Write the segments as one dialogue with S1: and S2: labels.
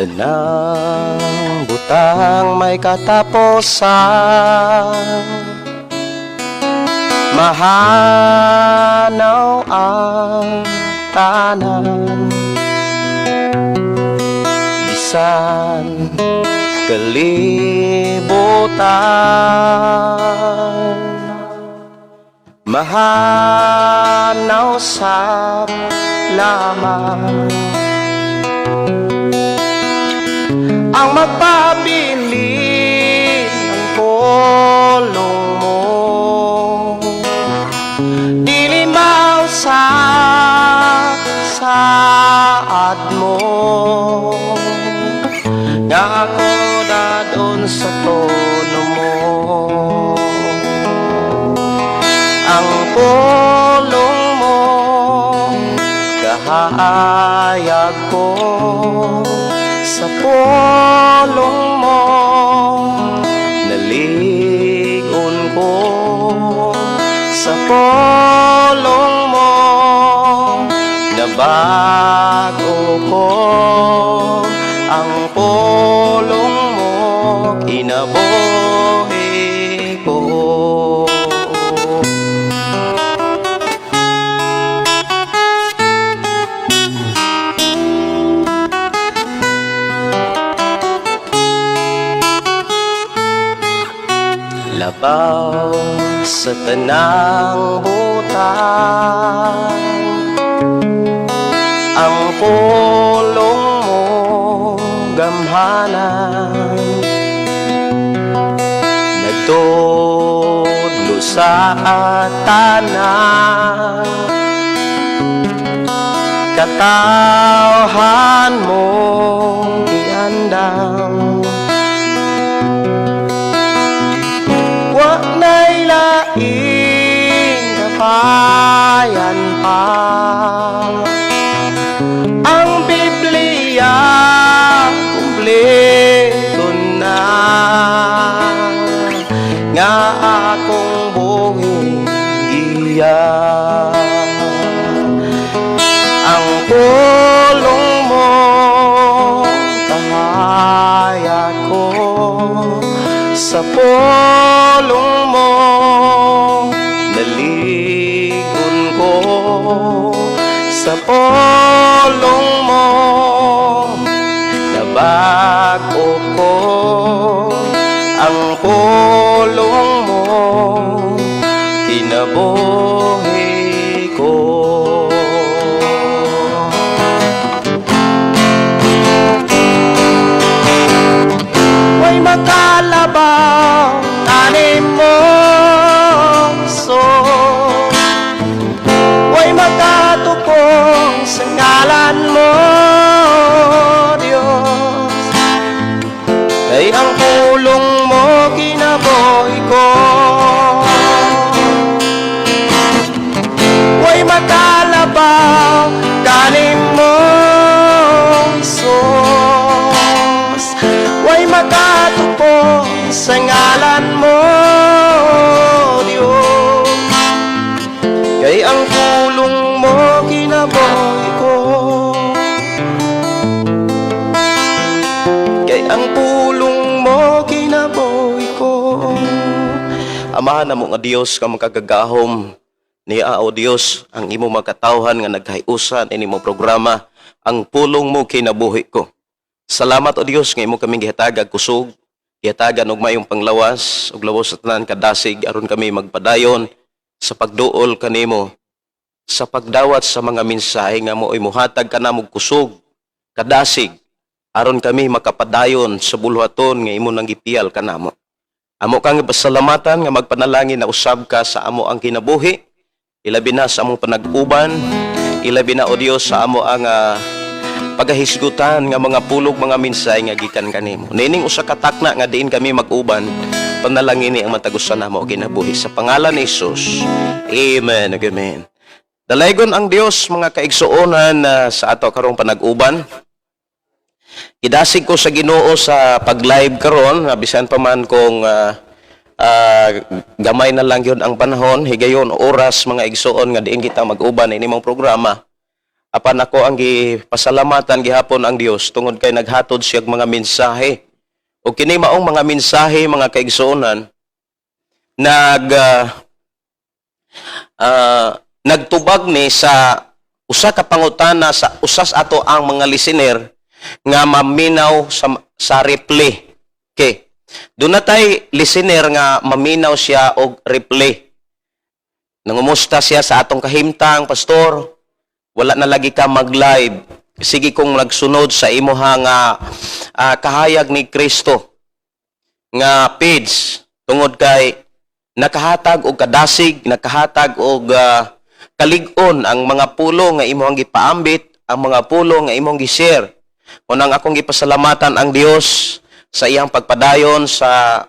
S1: tanang butang may katapusan, mahanaw ang tanan, bisan kalibutan, mahanaw sa lamang ang magpabili ng pulong mo, dilimaw sa saad mo, nga ako dadon sa trono mo. Ang pulong mo kahayag ko, sa pulong mo naligon ko, sa pulong mo nabago ko, ang pulong mo kinabuhi ko. Labaw sa tanang butang, ang pulong mo gamhanan, nagtudlo sa tanan, katawhan mo iandang, wa na'y laing kapayan pa, ang Biblia kumpleto na, nga akong buhing giya. Ang pulong mo kahayag ko, sa pulong mo naligon ko, sa pulong mo nabago ko, ang pulong mo kinabuhi ko. Way makalabaw tanim mo so, way makatukong sa ngalan mo, Diyos, kay ang pulong mo kinabuhi ko. Way makalabaw tanim mo Isus, way makatupong sa ngalan mo, Diyos, kay ang pulong mo kinabuhi ko, kay ang pulong mo kinabuhi ko. Amahan na mo nga Diyos ka magkagagahom niya o Diyos ang imo makatawhan nga nagkayusan ini mo programa, ang pulong mo kinabuhi ko. Salamat o Diyos nga imo kaming gihatagag kusog, gihatagan og mayong panglawas ug lawas sa tanan kadasig aron kami magpadayon sa pagduol kanimo, sa pagdawat sa mga mensahe nga mooy muhatag kanamo kusog, kadasig aron kami makapadayon sa bulhaton nga imo nang gipiyal kanamo. Amo kang pasalamatan nga magpanalangin na usab ka sa amo ang kinabuhi, ilabi na sa among panag-uban, ilabi na o Dios sa amo ang pagahisgutan nga mga pulog mga mensahe nga gikan kanimo. Nining usa ka takna nga diin kami mag-uban, panalangin ni ang matagusan namo kinabuhi sa pangalan ni Hesus. Amen. Amen. Dalaygon ang Dios mga kaigsuonan sa ato karong panag-uban. Idasig ko sa Ginoo sa pag-live karon, bisan pa man kung gamay na lang yun ang panahon, higayon oras mga igsuon nga diin kita mag-uban ini mong programa. Apan ako ang gipasalamatan gihapon ang Dios tungod kay naghatod siya og mga mensahe. O kini maong mga mensahe mga kaigsuonan nagtubag ni sa usa ka pangutana sa usas ato ang mga listener nga maminaw sa replay. Okay. Doon na tay listener nga maminaw siya og replay. Nangumusta siya sa atong kahimtang, pastor. Wala na lagi ka mag-live. Sige kong nagsunod sa imuha nga kahayag ni Kristo nga page tungod kay nakahatag og kadasig, nakahatag og kalig-on ang mga pulo nga imong gipaambit, ang mga pulo nga imong gi-share. Unang akong gipasalamatan ang Dios sa iyang pagpadayon sa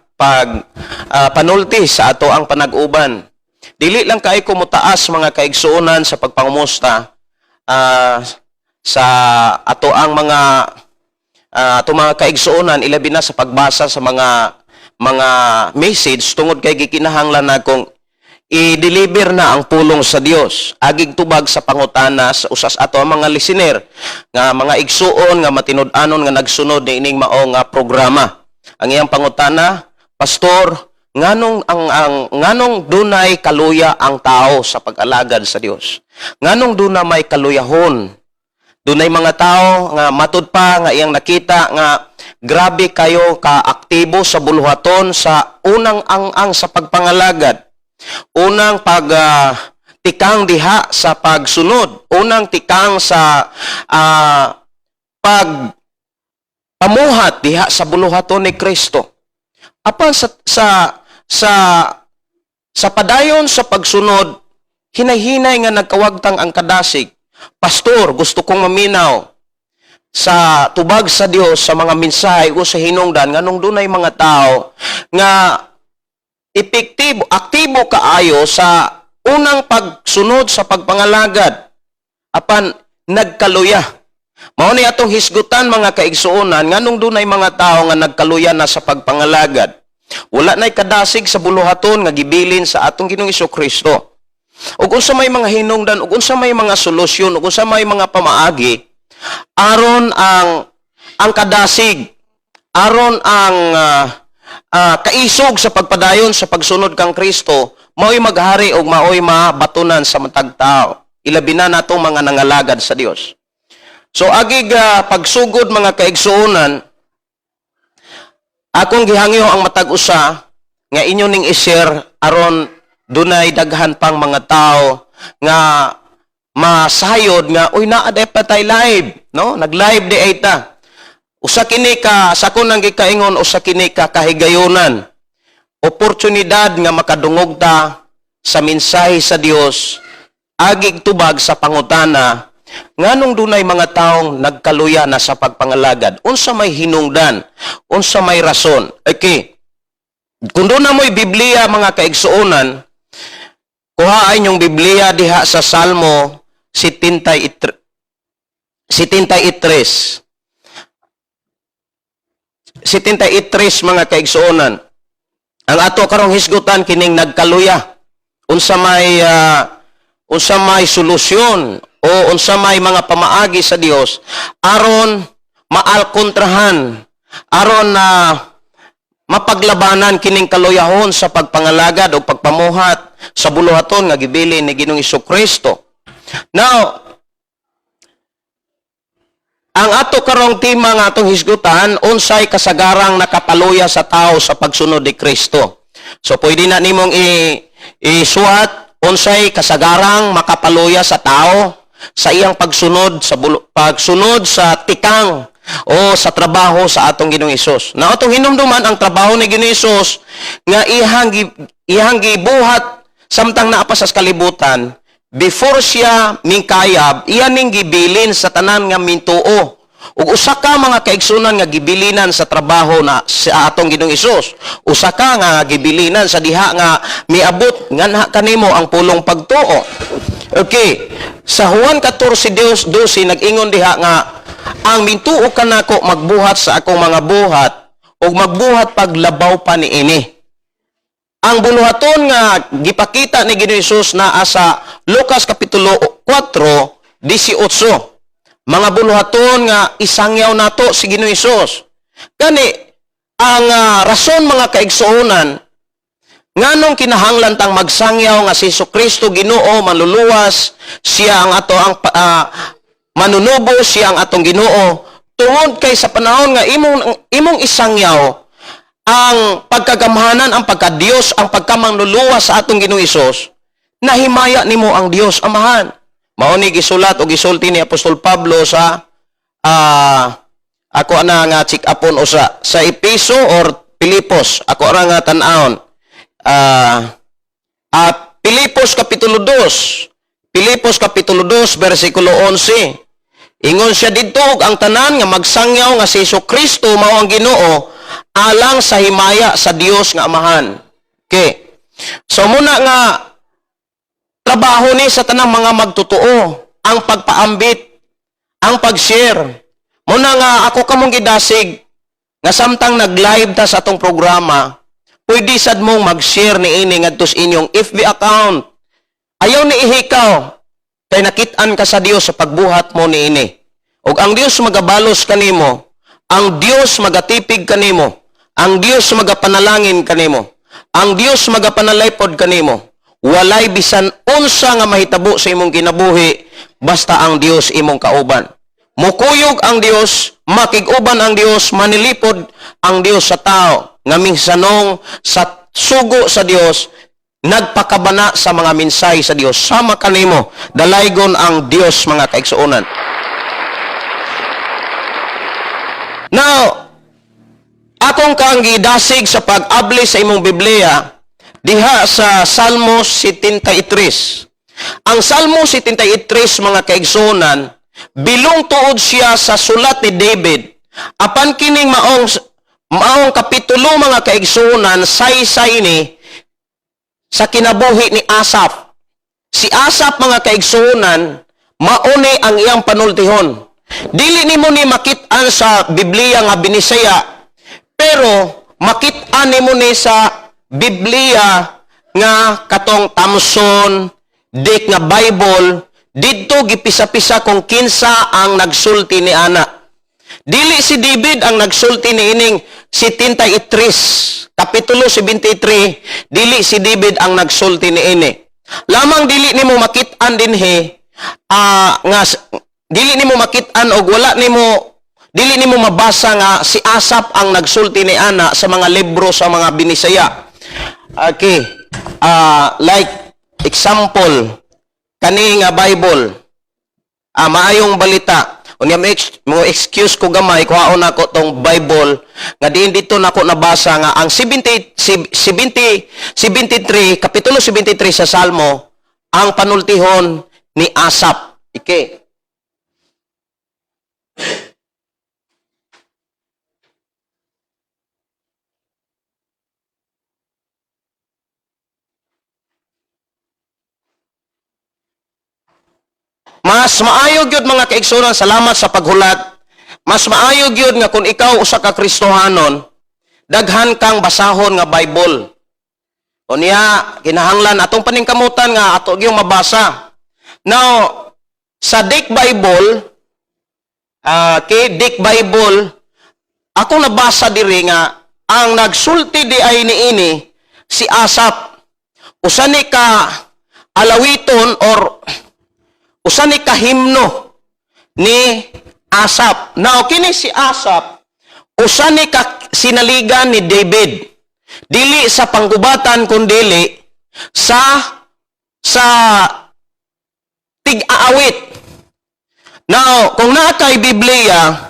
S1: panulti sa ato ang panag-uban. Dili lang kay ko mutaas mga kaigsuonan sa pagpangumusta sa ato ang mga kaigsuonan, ilabi na sa pagbasa sa mga message tungod kay gikinahanglan na kung i-deliver na ang pulong sa Dios. Agig tubag sa pangutana sa usas ato ang mga listener nga mga igsuon nga matinud-anon nga nagsunod ni ining mao nga programa. Ang iyang pangutana, pastor, nganong dunay kaluya ang tao sa pag-alagad sa Dios? Nganong dunay may kaluyahon? Dunay mga tao nga matud pa nga iyang nakita nga grabe kayo ka-aktibo sa buluhaton sa unang ang sa pagpangalagad. Unang tikang diha sa pagsunod, unang tikang sa pamuhat diha sa buluhaton ni Kristo. Apan sa padayon sa pagsunod, hinay-hinay nga nagkawagtang ang kadasig. Pastor, gusto kong maminaw sa tubag sa Dios sa mga mensahe o sa hinungdan nganong dunay mga tao nga epektibo, aktibo kaayo sa unang pagsunod sa pagpangalagad. Apan nagkaluya. Mao ni atong hisgutan mga kaigsuonan nganong dunay mga tao nga nagkaluya na sa pagpangalagad. Wala na'y kadasig sa buluhaton nga gibilin sa atong Ginoong Hesukristo. Ug unsa may mga hinungdan, ug unsa may mga solusyon, ug unsa may mga pamaagi aron ang kadasig, aron ang kaisog sa pagpadayon sa pagsunod kang Kristo, mao'y maghari ug mao'y mabatunan sa matag tao. Ilabi na natong mga nangalagad sa Dios. So agig pagsugod mga kaigsuonan, akong gihangyo ang matag usa nga inyo ning i-share aron dunay daghan pang mga tao nga masayod nga uy naa pa tay live, no? Nag-live di ay ta. Usa kini ka sa kun nang gikaingon usa kini ka kahigayonan. Oportunidad nga makadungog ta sa mensahe sa Dios agig tubag sa pangutana nganong dunay mga taong nagkaluya na sa pagpangalagad. Unsa may hinungdan? Unsa may rason? Okay. Kung doon na mo'y Biblia, mga kaigsuonan, kuhaan yung Biblia diha sa Salmo 73. 73, mga kaigsuonan. Ang ato karong hisgutan kining nagkaluya. Unsa may solusyon o unsa may mga pamaagi sa Dios aron maalkontrahan, aron na mapaglabanan kining kaluyahon sa pagpangalagad o pagpamuhat sa buluhaton nga gibilin ni Ginoong Hesukristo. Now, ang ato karong tema nga atong hisgutan, unsay kasagarang nakapaluya sa tao sa pagsunod ni Kristo. So pwede na nimong isuwat unsay kasagarang makapaluya sa tao sa iyang pagsunod sa tikang o sa trabaho sa atong Ginoong Hesus. Na atong hinumduman ang trabaho ni Ginoong Hesus nga iyang gibuhat samtang naa pa sa kalibutan, before siya mingkayab, iyan ning gibilin sa tanan nga mintuo. Ug usa ka mga kaigsunan nga gibilinan sa trabaho na sa atong Ginoong Hesus. Usa ka nga gibilinan sa diha nga miabot nganha kanimo ang pulong pagtuo. Okay. Sa Juan 14:12 nag-ingon diha nga ang mintuo kanako magbuhat sa akong mga buhat ug magbuhat paglabaw pa niini. Ang buluhaton nga gipakita ni Ginoong Hesus naa sa Lucas kapitulo 4 18. Mga buluhaton nga isangyaw nato si Ginoong Hesus. Gani ang rason mga kaigsuonan nganong kinahanglan tang magsangyaw nga si Jesucristo Ginoo manluluwas, siya ang ato ang manunubo, siya ang atong Ginoo, tungod kay sa panahon nga imong isangyaw ang pagkagamhanan, ang pagka-Dios, ang pagkamanluluwas sa atong Ginoong Hesus, nahimaya nimo ang Dios Amahan. Mao ni gisulat o gisulti ni Apostol Pablo sa ako ana nga check upon usa sa Epeso or Pilipos, ako ra nga tan-aon. Pilipos Kapitulo 2. Pilipos Kapitulo 2, versikulo 11. Ingon siya dito, ang tanan nga magsangyaw nga si Jesucristo mao ang Ginoo alang sa himaya sa Dios nga Amahan. Okay. So muna nga trabaho ni sa tanang mga magtotoo ang pagpaambit, ang pag-share. Muna nga ako kamong gidasig nga samtang nag-live ta sa atong programa, pwede sad mong mag-share ni ini ngadto sa inyong FB account. Ayaw ni ihikaw kay nakit-an ka sa Dios sa pagbuhat mo ni ini. Og ang Dios magabalos kanimo, ang Dios magatipig kanimo, ang Dios magapanalangin kanimo, ang Dios magapanalaypod kanimo. Walay bisan unsa nga mahitabo sa imong kinabuhi basta ang Dios imong kauban. Mukuyog ang Dios, makig-uban ang Dios, manilipod ang Dios sa tao, nga minsanong sa sugo sa Dios, nagpakabana sa mga minsay sa Dios. Sama kanimo, dalaygon ang Dios mga kaigsuonan. Now, akong kang gidasig sa pag-abli sa imong Biblia, diha sa Salmos 73. Ang Salmos 73, mga kaigsuonan, bilong tuod siya sa sulat ni David. Apan kining maong kapitulo mga kaigsuonan, saysay ni sa kinabuhi ni Asaph. Si Asaph mga kaigsuonan, mauni ang iyang panultihon. Dili nimo ni makit-an sa Biblia nga binisaya, pero makit-an nimo ni sa Biblia nga katong Tamson, dik nga Bible, didto gipisa-pisa kung kinsa ang nagsulti ni ana. Dili si David ang nagsulti ni ining 73, kapitulo 73, dili si David ang nagsulti ni ini. Lamang dili nimo makit-an dinhi nga dili nimo makit-an og dili nimo mabasa nga si Asaph ang nagsulti ni ana sa mga libro sa mga binisaya. Okay. Like example, kani nga Bible, maayong balita. Unya mo excuse ko gamay, kuhaon ako tong Bible nga diin dito nako nabasa nga ang 73 kapitulo 73 sa Salmo ang panultihon ni Asaph. Okay. Mas maayo gyud mga kaigsuonan, salamat sa paghulat. Mas maayo gyud nga kung ikaw usa ka Kristohanon, daghan kang basahon nga Bible. Unya kinahanglan atong paningkamutan nga ato gyud mabasa. Now, sa Dick Bible, Dick Bible, ako nabasa diri nga ang nagsulti di ay niini si Asaph. Usa ni ka alawiton or usa ni kahimno ni Asaph. Now, kini si Asaph, usa ni sinaligan ni David. Dili sa panggubatan kundi sa tig-aawit. Now, kung naa kay Biblia,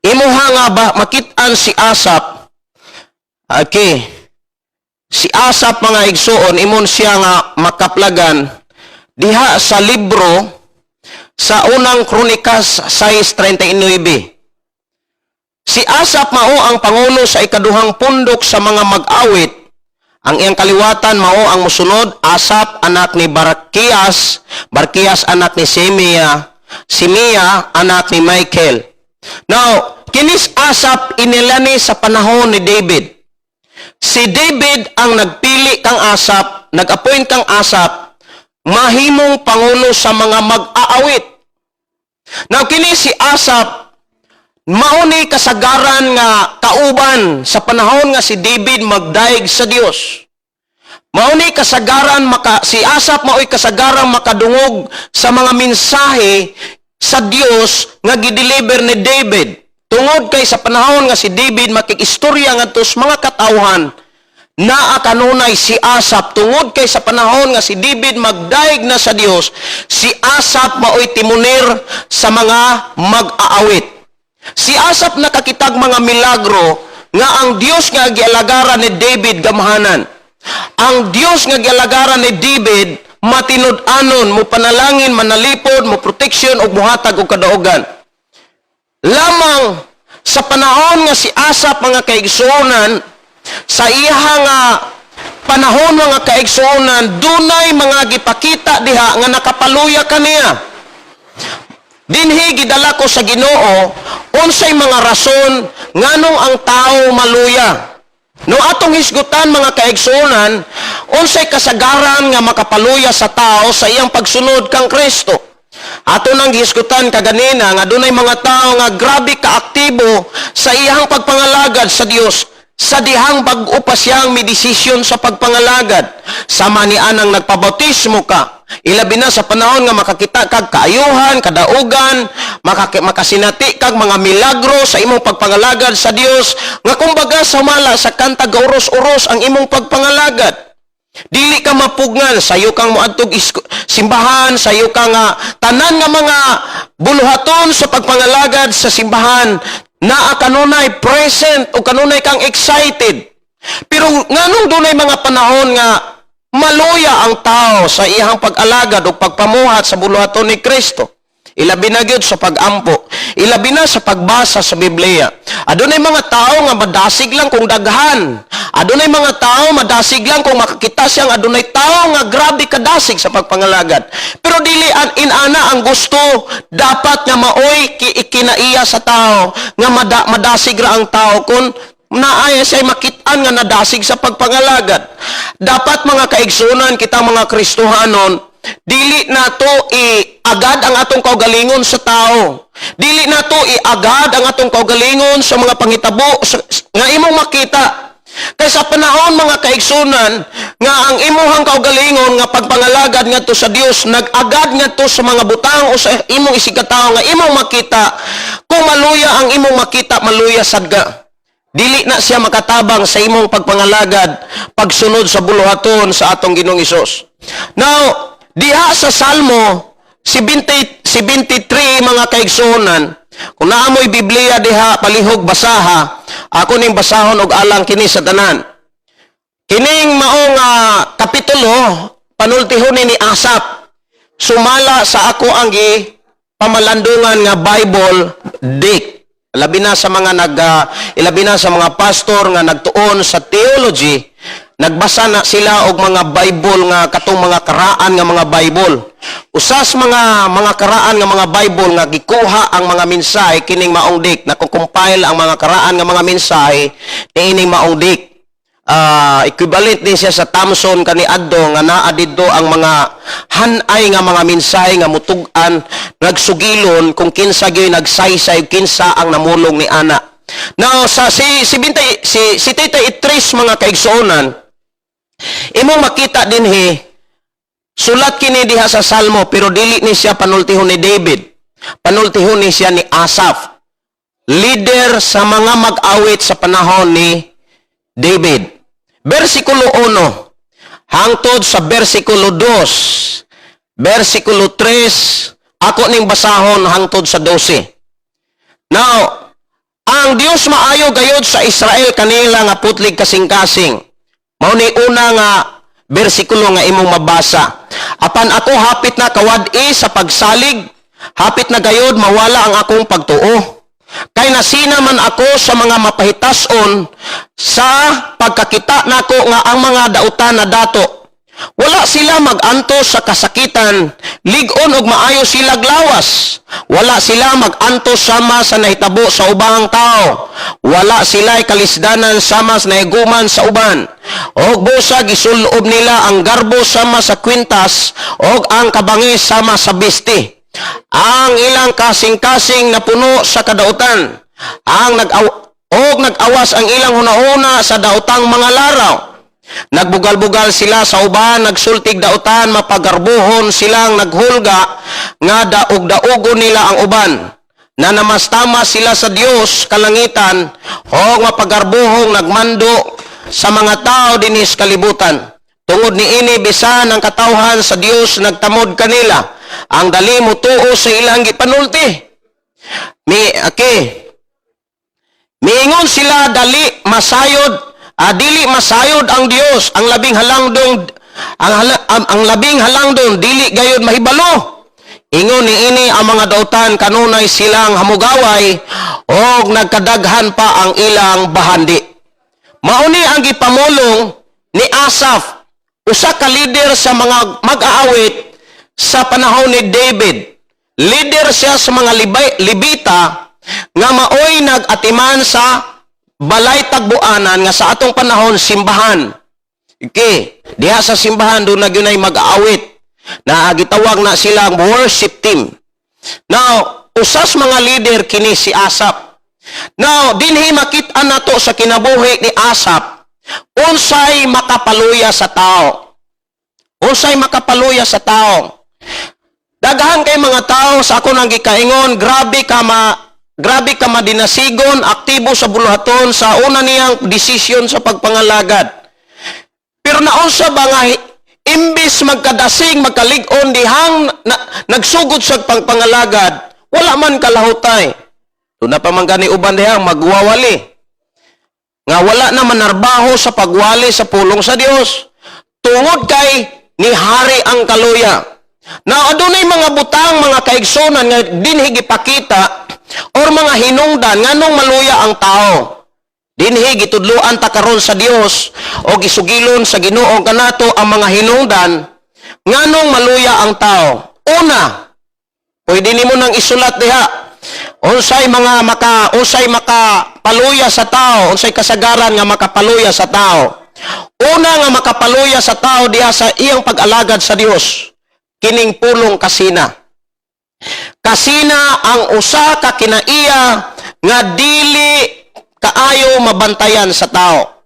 S1: imuha nga ba makit-an si Asaph? Okay. Si Asaph mga igsuon, imon siya nga makaplagan diha sa libro sa unang Kronikas 6:39. Si Asaph mao ang pangulo sa ikaduhang pundok sa mga mag-awit. Ang iyang kaliwatan mao ang mosunod, Asaph anak ni Barkias, Barkias anak ni Simea anak ni Michael. Now, kinis Asaph inilani sa panahon ni David. Si David ang nagpili kang Asaph, nag-appoint kang Asaph mahimong pangulo sa mga mag-aawit. Now kini si Asaph mauni kasagaran nga kauban sa panahon nga si David magdaig sa Dios. Mauni kasagaran si Asaph mao'y kasagaran makadungog sa mga mensahe sa Dios nga gideliver ni David. Tungod kay sa panahon nga si David makikistorya ngadto sa mga katawhan naa kanunay si Asaph tungod kay sa panahon nga si David magdaig na sa Dios, si Asaph mao'y timonir sa mga mag-aawit. Si Asaph nakakitag mga milagro nga ang Dios nga gialagaran ni David gamhanan. Ang Dios nga gialagaran ni David matinud-anon, mo panalangin, manalipod, mo protection og muhatag og kadaugan. Lamang sa panahon nga si Asaph mga kaigsuonan, sa iyang panahon mga kaigsuonan, dunay mga gipakita diha nga nakapaluya kaniya. Dinhi gidala ko sa Ginoo unsay mga rason nganong ang tao maluya. No atong hisgutan mga kaigsuonan, unsay kasagaran nga makapaluya sa tao sa iyang pagsunod kang Kristo. Ato nang hisgutan kaganina nga dunay mga tao nga grabe kaaktibo sa iyang pagpangalagad sa Dios. Sa dihang bag-o pa siyang medisisyon sa pagpangalagad. Sama ni anang nagpabautismo ka. Ilabi na sa panahon nga makakita kag kaayuhan, kadaugan, makasinati kag mga milagro sa imong pagpangalagad sa Dios, nga kumbaga sumala sa kanta gauros-uros ang imong pagpangalagad. Dili ka mapugnan, sayo kang moadtog simbahan, sayo kang tanan nga mga buluhaton sa pagpangalagad sa simbahan, naa kanunay present o kanunay kang excited. Pero nganong dunay mga panahon nga maluya ang tao sa iyang pag-alagad o pagpamuhat sa buluhaton ni Kristo. Ilabi na gyud sa pag-ampo, ilabi na sa pagbasa sa Biblia. Adunay mga tao nga madasig lang kung daghan. Adunay mga tao madasig lang kung makakita siyang adunay tao nga grabe kadasig sa pagpangalagad. Pero dili inana ang gusto dapat nga maoy ikinaiya sa tao nga madasig ra ang tao kun naaya siya makitaan nga nadasig sa pagpangalagad. Dapat mga kaigsunan kita mga Kristohanon, dili nato agad ang atong kaugalingon sa tao. Dili nato agad ang atong kaugalingon sa mga panghitabo nga imong makita. Kay sa panahon mga kaigsunan nga ang imuhang kaugalingon nga pagpangalagad ngadto sa Dios nagagad ngadto sa mga butang o sa imong isigatawo nga imong makita, kung maluya ang imong makita, maluya sad ka. Dili na siya makatabang sa imong pagpangalagad pagsunod sa buluhaton sa atong Ginoong Hesus. Now, diha sa Salmo 73 mga kaigsuonan, kung naamoy Biblia diha palihog basaha, ako ning basahon og alang kini sa tanan. Kining maong kapitulo panultihon ni Asaph sumala sa ako ang pamalandungan nga Bible Dick. Ilabi na sa mga pastor nga nagtuon sa theology, nagbasa na sila og mga Bible nga katong mga karaan nga mga Bible. Usas mga karaan nga mga Bible nga gikuha ang mga mensahe kining maong dik, nakukumpile ang mga karaan nga mga mensahe niining maong dik. Equivalent din siya sa Thomson kaniadto nga naa didto ang mga hanay nga mga mensahe nga mutug-an nagsugilon kung kinsa gyud nagsaysay kinsa ang namulong ni ana. Now sa si Tita Itris mga kaigsuonan, imong makita dinhi sulat kini diha sa Salmo pero dili ni siya panultihon ni David. Panultihon ni siya ni Asaph, leader sa mga mag-awit sa panahon ni David. Versikulo 1 hangtod sa versikulo 2, versikulo 3, ako ning basahon hangtod sa 12. Now, ang Dios maayo gayod sa Israel kanila nga putlig kasing-kasing. Mao ni una nga bersikulo nga imong mabasa. Apan ako hapit na kawad-i sa pagsalig, hapit na gayod mawala ang akong pagtuo. Kay nasina man ako sa mga mapahitason sa pagkakita nako nga ang mga dautan na dato. Wala sila mag-antos sa kasakitan, lig-on og maayo sila glawas. Wala sila mag-antos sama sa nahitabo sa ubang tao. Wala sila kalisdanan sama sa nahiguman sa uban. Og busa gisulob nila ang garbo sama sa kwintas og ang kabangis sama sa bisti.
S2: ang ilang kasing-kasing na puno sa kadautan, nag-awas ang ilang hunahuna sa daotang mga laraw. Nagbugal-bugal sila sa uban, nagsultig dautan, mapagarbuhon silang naghulga, nga daog-daogo nila ang uban. Nanamastama sila sa Dios kalangitan, o mapagarbuhong nagmando sa mga tao dinis kalibutan. Tungod ni ini bisan ang katawhan sa Dios nagtamod kanila, ang dali mo tuo sa ilang gipanulti. Miingon sila dili masayod ang Dios, ang labing halangdong dili gayud mahibalo. Ingon ni ini ang mga dautan kanunay silang hamugaway o nagkadaghan pa ang ilang bahandi. Mauni ang gipamulong ni Asaph, usa ka leader sa mga mag-aawit sa panahon ni David. Leader siya sa mga Libita nga maoy nag-atiman sa balay tagbuanan nga sa atong panahon simbahan. Diha sa simbahan doon na ginay mag-aawit na gitawag na silang worship team. Now, usas mga leader kini si Asaph. Now, dinhi makita nato sa kinabuhi ni Asaph unsay makapaluya sa tao. Unsay makapaluya sa tao. Daghan kay mga tao sa ako nang gikaingon, grabe ka madinasigon, aktibo sa buluhaton sa una niyang desisyon sa pagpangalagad. Pero naunsa ba nga imbis magkadasing, magkalig-on, dihang nagsugod sa pagpangalagad, wala man kalahutay. Doon na pa man gani uban dihang magwawali. Nga wala na manarbaho sa pagwali sa pulong sa Dios. Tungod kay ni hari ang kaluya. Na adunay mga butang, mga kaigsunan nga dinhi gipakita or mga hinungdan nganong maluya ang tao. Dinhi gitudloan ta karon sa Dios o gisugilon sa Ginoo kanato ang mga hinungdan nganong maluya ang tao. Una, pwede nimo nang isulat diha. Unsay makapaluya sa tao, unsay kasagaran nga makapaluya sa tao. Una nga makapaluya sa tao diha sa iyang pag-alagad sa Dios, kining pulong kasina. Kasina ang usa ka kinaiya nga dili kaayo mabantayan sa tao.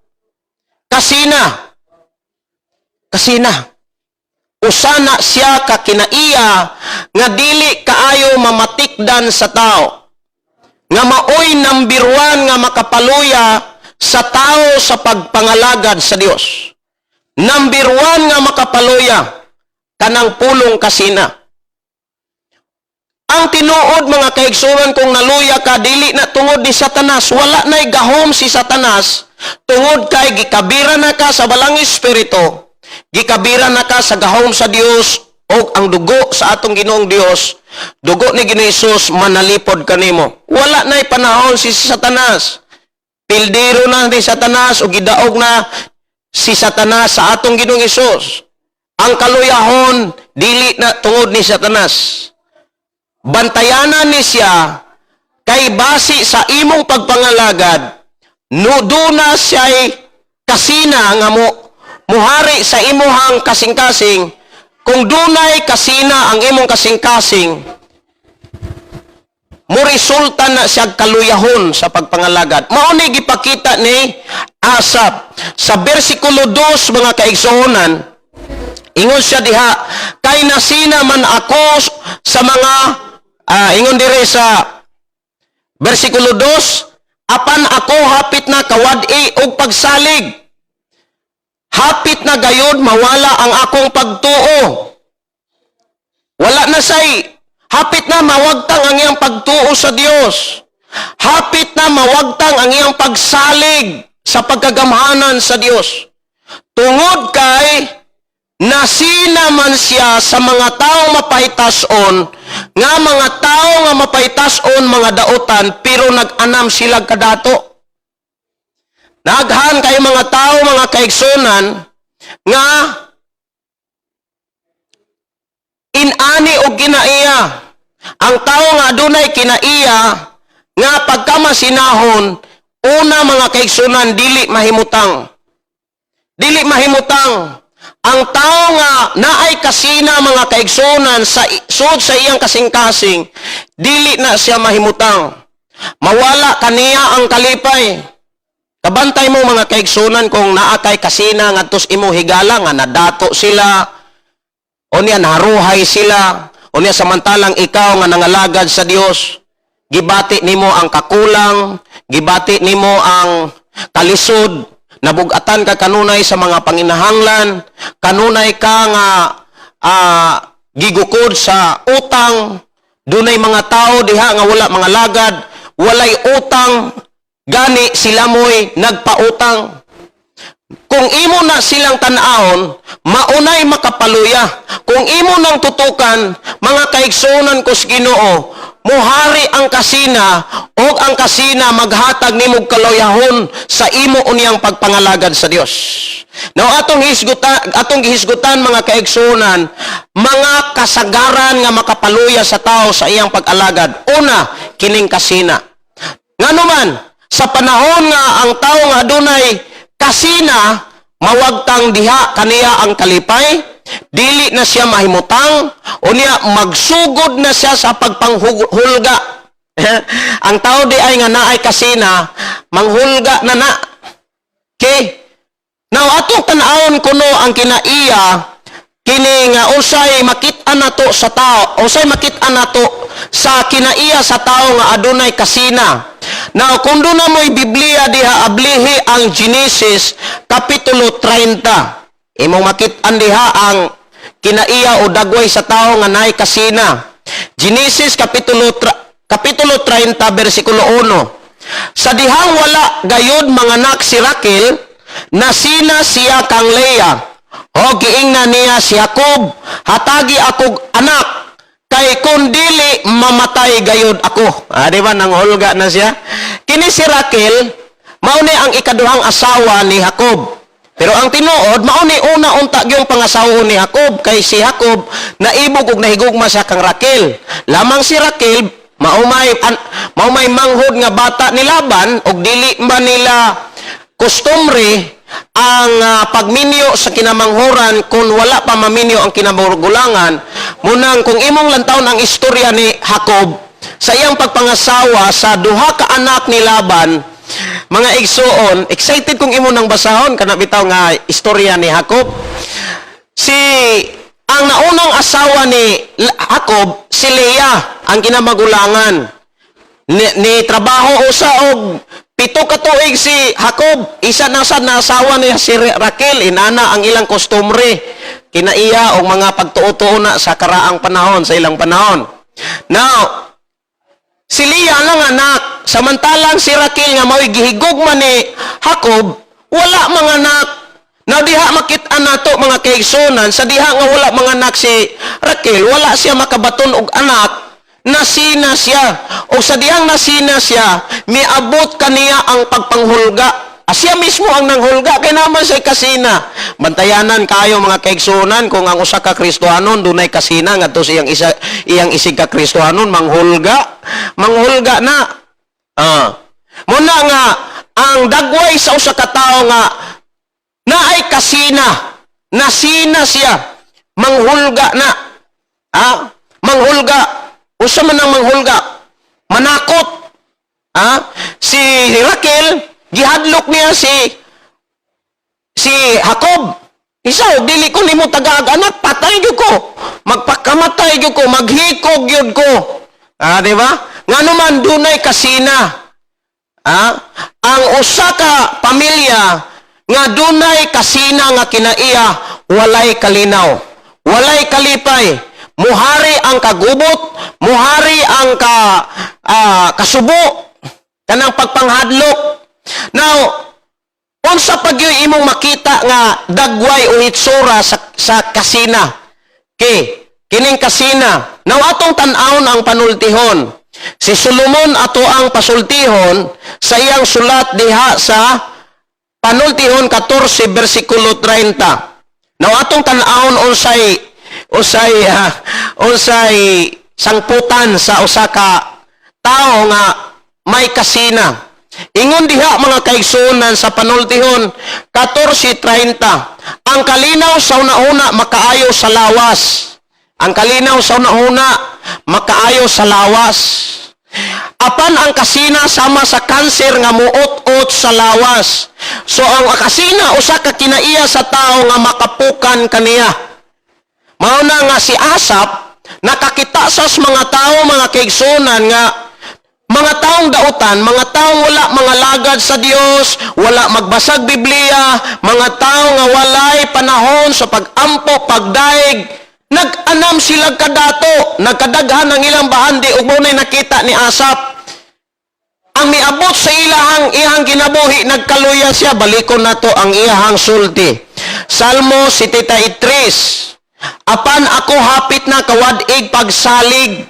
S2: Kasina. Usana siya ka kinaiya nga dili kaayo mamatikdan sa tao. Nga maoy number 1 nga makapaluya sa tao sa pagpangalagad sa Dios. Number 1 nga makapaluya kanang pulong kasina. Ang tinuod mga kaigsunan kung naluya ka, dili na tungod ni Satanas. Wala na'y gahom si Satanas. Tungod kay gikabira na ka sa balang espiritu. Gikabira na ka sa gahom sa Dios o ang dugo sa atong Ginoong Dios. Dugo ni Ginoong Hesus manalipod kanimo. Wala na'y panahon si Satanas. Pildiro na ni Satanas o gidaog na si Satanas sa atong Ginoong Hesus. Ang kaluyahon, dili na tungod ni Satanas. Bantayanan ni siya kay basi sa imong pagpangalagad, nuduna siya'y kasina nga muhari sa imuhang kasing-kasing. Kung dunay kasina ang imong kasing-kasing, resulta na siya kaluyahon sa pagpangalagad. Mauni gipakita ni Asaph sa bersikulo 2 mga kaigsuonan. Ingon siya diha, kay nasina man ako sa mga ingon dire sa bersikulo 2, apan ako hapit na kawad-i og pagsalig. Hapit na gayud mawala ang akong pagtuo. Wala na say, hapit na mawagtang ang iyang pagtuo sa Dios. Hapit na mawagtang ang iyang pagsalig sa pagkagamhanan sa Dios. Tungod kay nasina man siya sa mga taong mapahitason, nga mga tao nga mapahitason mga daotan, pero nag-anam sila kadato. Naghan kay mga tao, mga kaigsunan, nga inani o kinaiya. Ang tao nga adunay kinaiya, nga pagkamasinahon, una mga kaigsunan, dili mahimutang. Dili mahimutang. ang tao nga naay kasina mga kaigsunan sa sud sa iyang kasing-kasing, dili na siya mahimutang. Mawala kaniya ang kalipay. Kabantay mo mga kaigsunan kung naa kay kasina ngadtos imo higala nga nadato sila, o niya naruhay sila, o niya samantalang ikaw nga nangalagad sa Dios, gibati nimo ang kakulang, gibati nimo ang kalisod, nabugatan ka kanunay sa mga panginahanglan, kanunay ka nga gigukod sa utang, dunay mga tao diha nga wala mga lagad, walay utang, gani sila mo'y nagpautang. Kung imo na silang tanahon, maunay makapaluya. Kung imo nang tutukan, mga kaigsunan ko sa Ginoo, muhari ang kasina, o ang kasina maghatag nimog kaluyahon sa imo unyang pagpangalagad sa Dios. Now atong gihisgutan mga kaigsunan, mga kasagaran nga makapaluya sa tao sa iyang pag-alagad. Una, kining kasina. Nganuman, sa panahon nga ang tao nga adunay kasina, mawagtang diha kaniya ang kalipay, dili na siya mahimutang, o niya magsugod na siya sa pagpanghulga. Ang tao di ay nga naay kasina, manghulga na na. Okay? Now, atong tanawon kuno ang kinaiya, kini nga usay makit-an nato sa tao, usay makit-an nato sa kinaiya sa tao nga adunay kasina. Now, kung doon na mo'y Biblia diha ablihi ang Genesis Kapitulo 30, imong makit-an diha ang kinaiya o dagway sa tao nga naay kasina. Genesis Kapitulo 30, versikulo 1. Sa dihang wala gayod manganak si Raquel, nasina siya kang Leah, o giingna niya si Jacob, hatagi akog anak, kay kung dili mamatay gayod ako. Di ba, nanghulga na siya? Kini si Raquel, mauni ang ikaduhang asawa ni Jacob. Pero ang tinuod, mauni una unta yung pangasawa ni Jacob, kay si Jacob naibog ug nahigugma sa kang Raquel. Lamang si Raquel, maumay manghod nga bata ni Laban, og dili ba nila kustomre ang pagminyo sa kinamanghuran kung wala pa maminyo ang kinamanggulangan. Munang kung imong lantaw ang istorya ni Jacob sa iyang pagpangasawa sa duha ka anak ni Laban, mga igsuon, excited kung imo nang basahon kana bitaw nga istorya ni Jacob. Ang naunang asawa ni Jacob, si Leah, ang kinamagulangan. Ni trabaho usa og 7 ka tuig si Jacob, isa na sad na asawa niya si Raquel, inana ang ilang kostumbre, kinaiya og mga pagtuo-tuo na sa karaang panahon, sa ilang panahon. Now, si Leah lang anak, samantalang si Raquel nga mao'y gihigugma ni Jacob, wala mga anak. Now, diha makit-an nato mga kaigsunan, sa diha nga wala mga anak si Raquel, wala siya makabaton og anak, nasina siya. O sa diyang nasina siya, miabot kaniya ang pagpanghulga. Siya mismo ang nanghulga, kaya naman siya kasina. Bantayanan kayo mga kaigsunan, kung ang usa ka Kristohanon, dunay kasina, nga to iyang isig ka Kristohanon, manghulga na. Muna nga, ang dagway sa usa ka tao nga, naay kasina, nasina siya, manghulga na. Manghulga. Usa man ang manghulga, manakot. Si Raquel, gihadlok niya si Jacob. Isa, dili ko nimo tagaag-anak, patay gyud ko. Magpakamatay gyud ko, maghikog gyud ko. Di ba? Nganuman dunay kasina. Ang usa ka pamilya nga dunay kasina nga kinaiya, walay kalinaw, walay kalipay. Muhari ang kagubot, muhari ang kasubo, kanang pagpanghadlok. Now, unsa pagyoy imong makita nga dagway o hitsura sa kasina? Kining kasina. Now, atong tan-awon ang panultihon. Si Solomon ato ang pasultihon sa iyang sulat diha sa panultihon 14, versikulo 30. Now, atong tan-awon usay sangputan sa usa ka tao nga may kasina. Ingon diha mga kaigsunan sa panultihon 14:30. Ang kalinaw sa una-una makaayo sa lawas. Ang kalinaw sa una-una makaayo sa lawas. Apan ang kasina sama sa kanser nga muot-ot sa lawas. So ang kasina usa ka kinaiya sa tao nga makapukan kaniya. Mao na nga si Asap nakakita sa mga tao mga kaigsunan nga mga taong dautan, mga taong wala mga lagad sa Dios, wala magbasag Biblia, mga tao nga walay panahon sa pag-ampo, pagdaig, nag-anam sila kadato, nagkadaghan ang ilang bahandi ug munay nakita ni Asap. Ang miabot sa iyang kinabuhi, nagkaluya siya, balikon nato ang iyang sulti. Salmo 73. Apan ako hapit na kawadig pagsalig.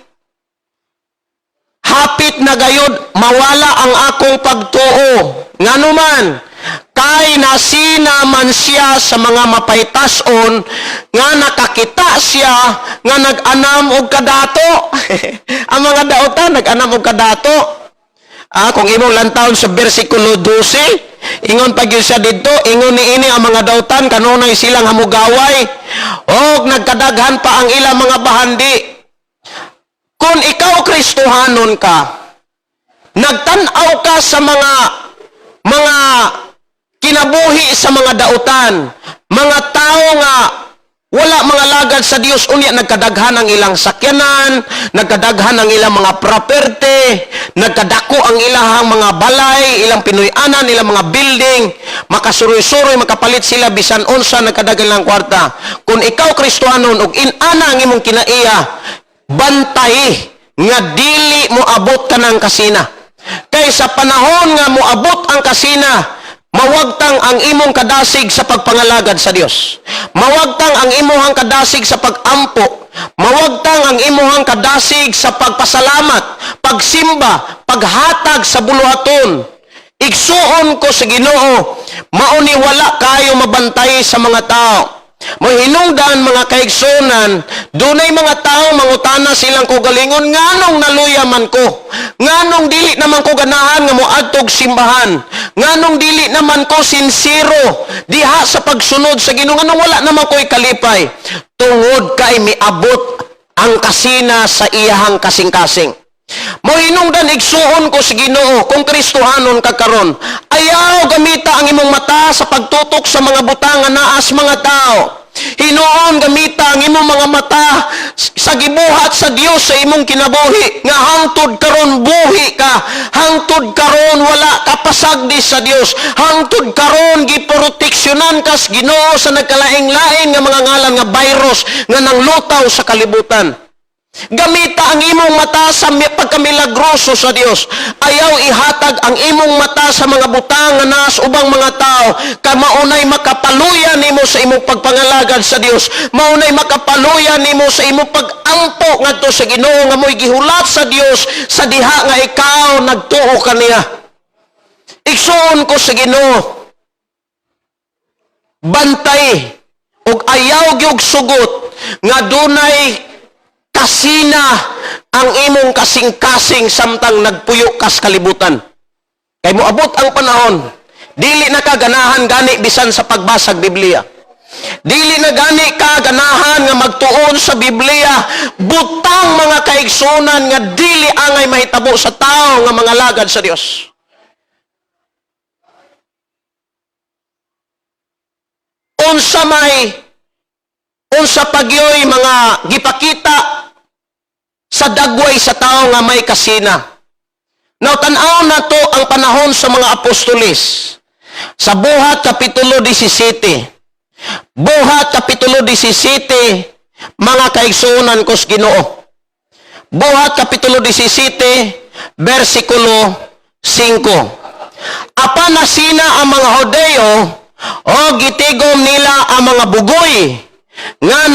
S2: Hapit na gayud mawala ang akong pagtuo. Nganuman, kay nasina man siya sa mga mapaytason nga nakakita siya nga nag-anam og kadato. Ang mga dautan nag-anam og kadato. Kung imong lantawon sa bersikulo 12, ingon pa gyud siya didto, ingon niini ang mga dautan kanunay silang hamugaway og nagkadaghan pa ang ilang mga bahandi. Kung ikaw Kristohanon ka, nagtan-aw ka sa mga kinabuhi sa mga dautan, mga tao nga wala mga lagad sa Dios, unya nagkadaghan ang ilang sakyanan, nagkadaghan ang ilang mga property, nagkadako ang ilang mga balay, ilang pinuyanan, ilang mga building, makasuroy-suroy, makapalit sila bisan unsa nagkadaghan ng kwarta. Kung ikaw Kristohanon ug inana ang imong kinaiya, bantay nga dili mo abot ka ng kasina. Kay sa panahon nga mo abot ang kasina, mawagtang ang imong kadasig sa pagpangalagad sa Dios. Mawagtang ang imong kadasig sa pagampo. Mawagtang ang imong kadasig sa pagpasalamat, pagsimba, paghatag sa buluhaton. Igsuon ko sa Ginoo, mauni wala kayo mabantay sa mga tao. Mo hinungdan mga kaigsunan, dunay mga tao mangutana silang kugalingon, nganong naluya man ko, nganong dili naman ko ganahan nga moadtog simbahan, nganong dili naman ko sinsiro diha sa pagsunod sa Ginoo, nganong wala naman ko'y kalipay, tungod kay miabot ang kasina sa iyahang kasing-kasing. Mo hinungdan igsuon ko sa Ginoo, kung Kristohanon ka karon, ayaw gamita ang imong mata sa pagtutok sa mga butang nga naas mga tao. Hinuon gamita ang imong mga mata sa gibuhat sa Dios sa imong kinabuhi, nga hangtod karon buhi ka, hangtod karon wala ka pasagdi sa Dios, hangtod karon giproteksyonan ka sa Ginoo sa nagkalaing-laing nga mga ngalan nga virus nga nanglutaw sa kalibutan. Gamita ang imong mata sa pagkamilagroso sa Dios. Ayaw ihatag ang imong mata sa mga butang nga nas ubang mga tao, kay maunay makapaluyan nimo sa imong pagpangalagad sa Dios. Maunay makapaluyan nimo sa imong pagampo ngadto sa Ginoo nga mo'y gihulat sa Dios sa diha nga ikaw nagtuo kaniya. Igsuon ko sa Ginoo, bantay ug ayaw gyud sugot nga dunay kasina ang imong kasing-kasing samtang nagpuyo kas kalibutan. Kay moabot ang panahon, dili na kaganahan gani bisan sa pagbasag Biblia. Dili na gani kaganahan nga magtuon sa Biblia, butang mga kaigsunan nga dili angay mahitabo sa tao nga mga lagad sa Dios. Unsa pagyoy mga gipakita sa dagway sa tao nga may kasina. Now, tanaw na to ang panahon sa mga apostolis. Sa Buhat Kapitulo 17. Buhat Kapitulo 17, mga kaigsunan ko sa Ginoo. Buhat Kapitulo 17, versikulo 5. Apan nasina ang mga Hodeo o gitigom nila ang mga bugoy nga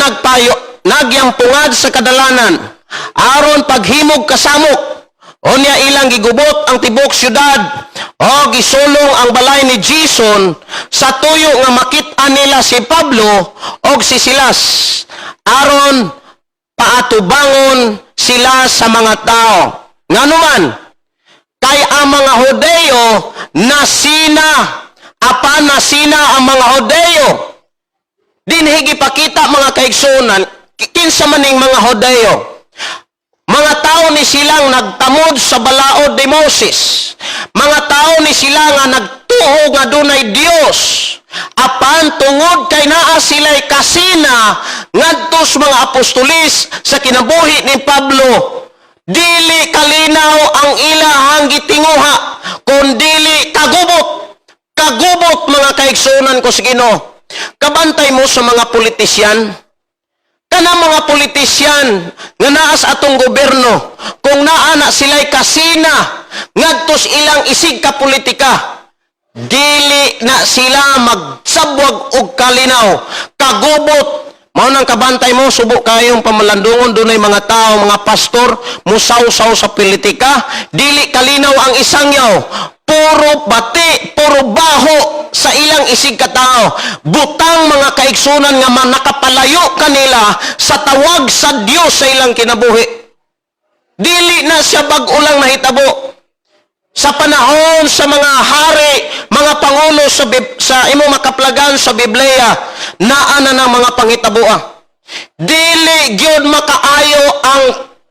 S2: nagyampungad sa kadalanan aron paghimog kasamok, unya ilang gigubot ang tibok syudad o gisulong ang balay ni Jason sa tuyo nga makit-an nila si Pablo o si Silas aron paatubangon sila sa mga tao. Nganuman, kay ang mga Hodeo nasina. Apan nasina ang mga Hodeo. Dinhi gipakita mga kaigsunan, kinsa maning mga Hodeo. Mga tao ni silang nagtamod sa balaod ni Moses. Mga tao ni sila nga nagtuo nga dunay Dios. Apan tungod kay naa sila'y kasina ngadto sa mga apostolis sa kinabuhi ni Pablo, dili kalinaw ang ilahang gitinguha, kundili kagubot mga kaigsunan ko sa Ginoo. Kabantay mo sa mga politisyan, kana mga politisyan nga naa sa atong gobyerno, kung naa na sila'y kasina ngadtos ilang isig ka politika, dili na sila magsabwag og kalinaw, kagubot. Mao nang kabantay mo, subo kayong pamalandungon, dunay mga tao, mga pastor, musaw-saw sa politika, dili kalinaw ang isangyaw, puro bati, puro baho sa ilang isig katao. Butang mga kaigsunan nga nakapalayo kanila sa tawag sa Dios sa ilang kinabuhi. Dili na siya bag-ulang nahitabo. Sa panahon sa mga hari, mga pangulo sa imong makaplagan sa Biblia, naa na ng mga panghitaboa. Dili gyud makaayo ang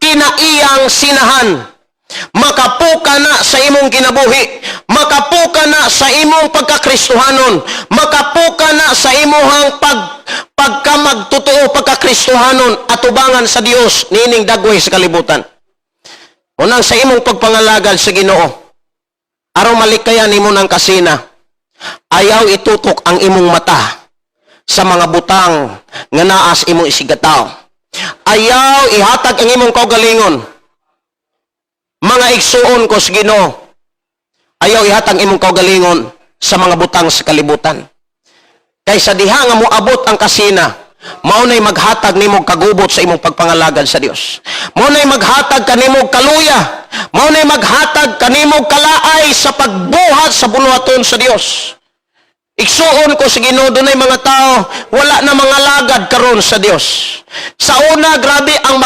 S2: kinaiyang sinahan. Makapuka na sa imong kinabuhi, makapuka na sa imong pagkakristohanon, makapuka na sa imong pagkamagtotoo pagkakristohanon at ubangan sa Dios nining dagway sa kalibutan. Unang sa imong pagpangalagad sa Ginoo, araw malikayan nimo ng kasina, ayaw itutok ang imong mata sa mga butang nga naas imong isigataw. Ayaw ihatag ang imong kaugalingon, mga igsuon ko sa Ginoo. Ayaw ihatag imong kaugalingon sa mga butang sa kalibutan. Kaysa diha nga moabot ang kasina, maunay maghatag nimog kagubot sa imong pagpangalagad sa Dios. Maunay maghatag kanimog kaluya. Maunay maghatag kanimog kalaay sa pagbuhat sa buluhaton sa Dios. Igsuon ko sa Ginoo, dunay mga tao wala na mga lagad karon sa Dios. Sa una, grabe ang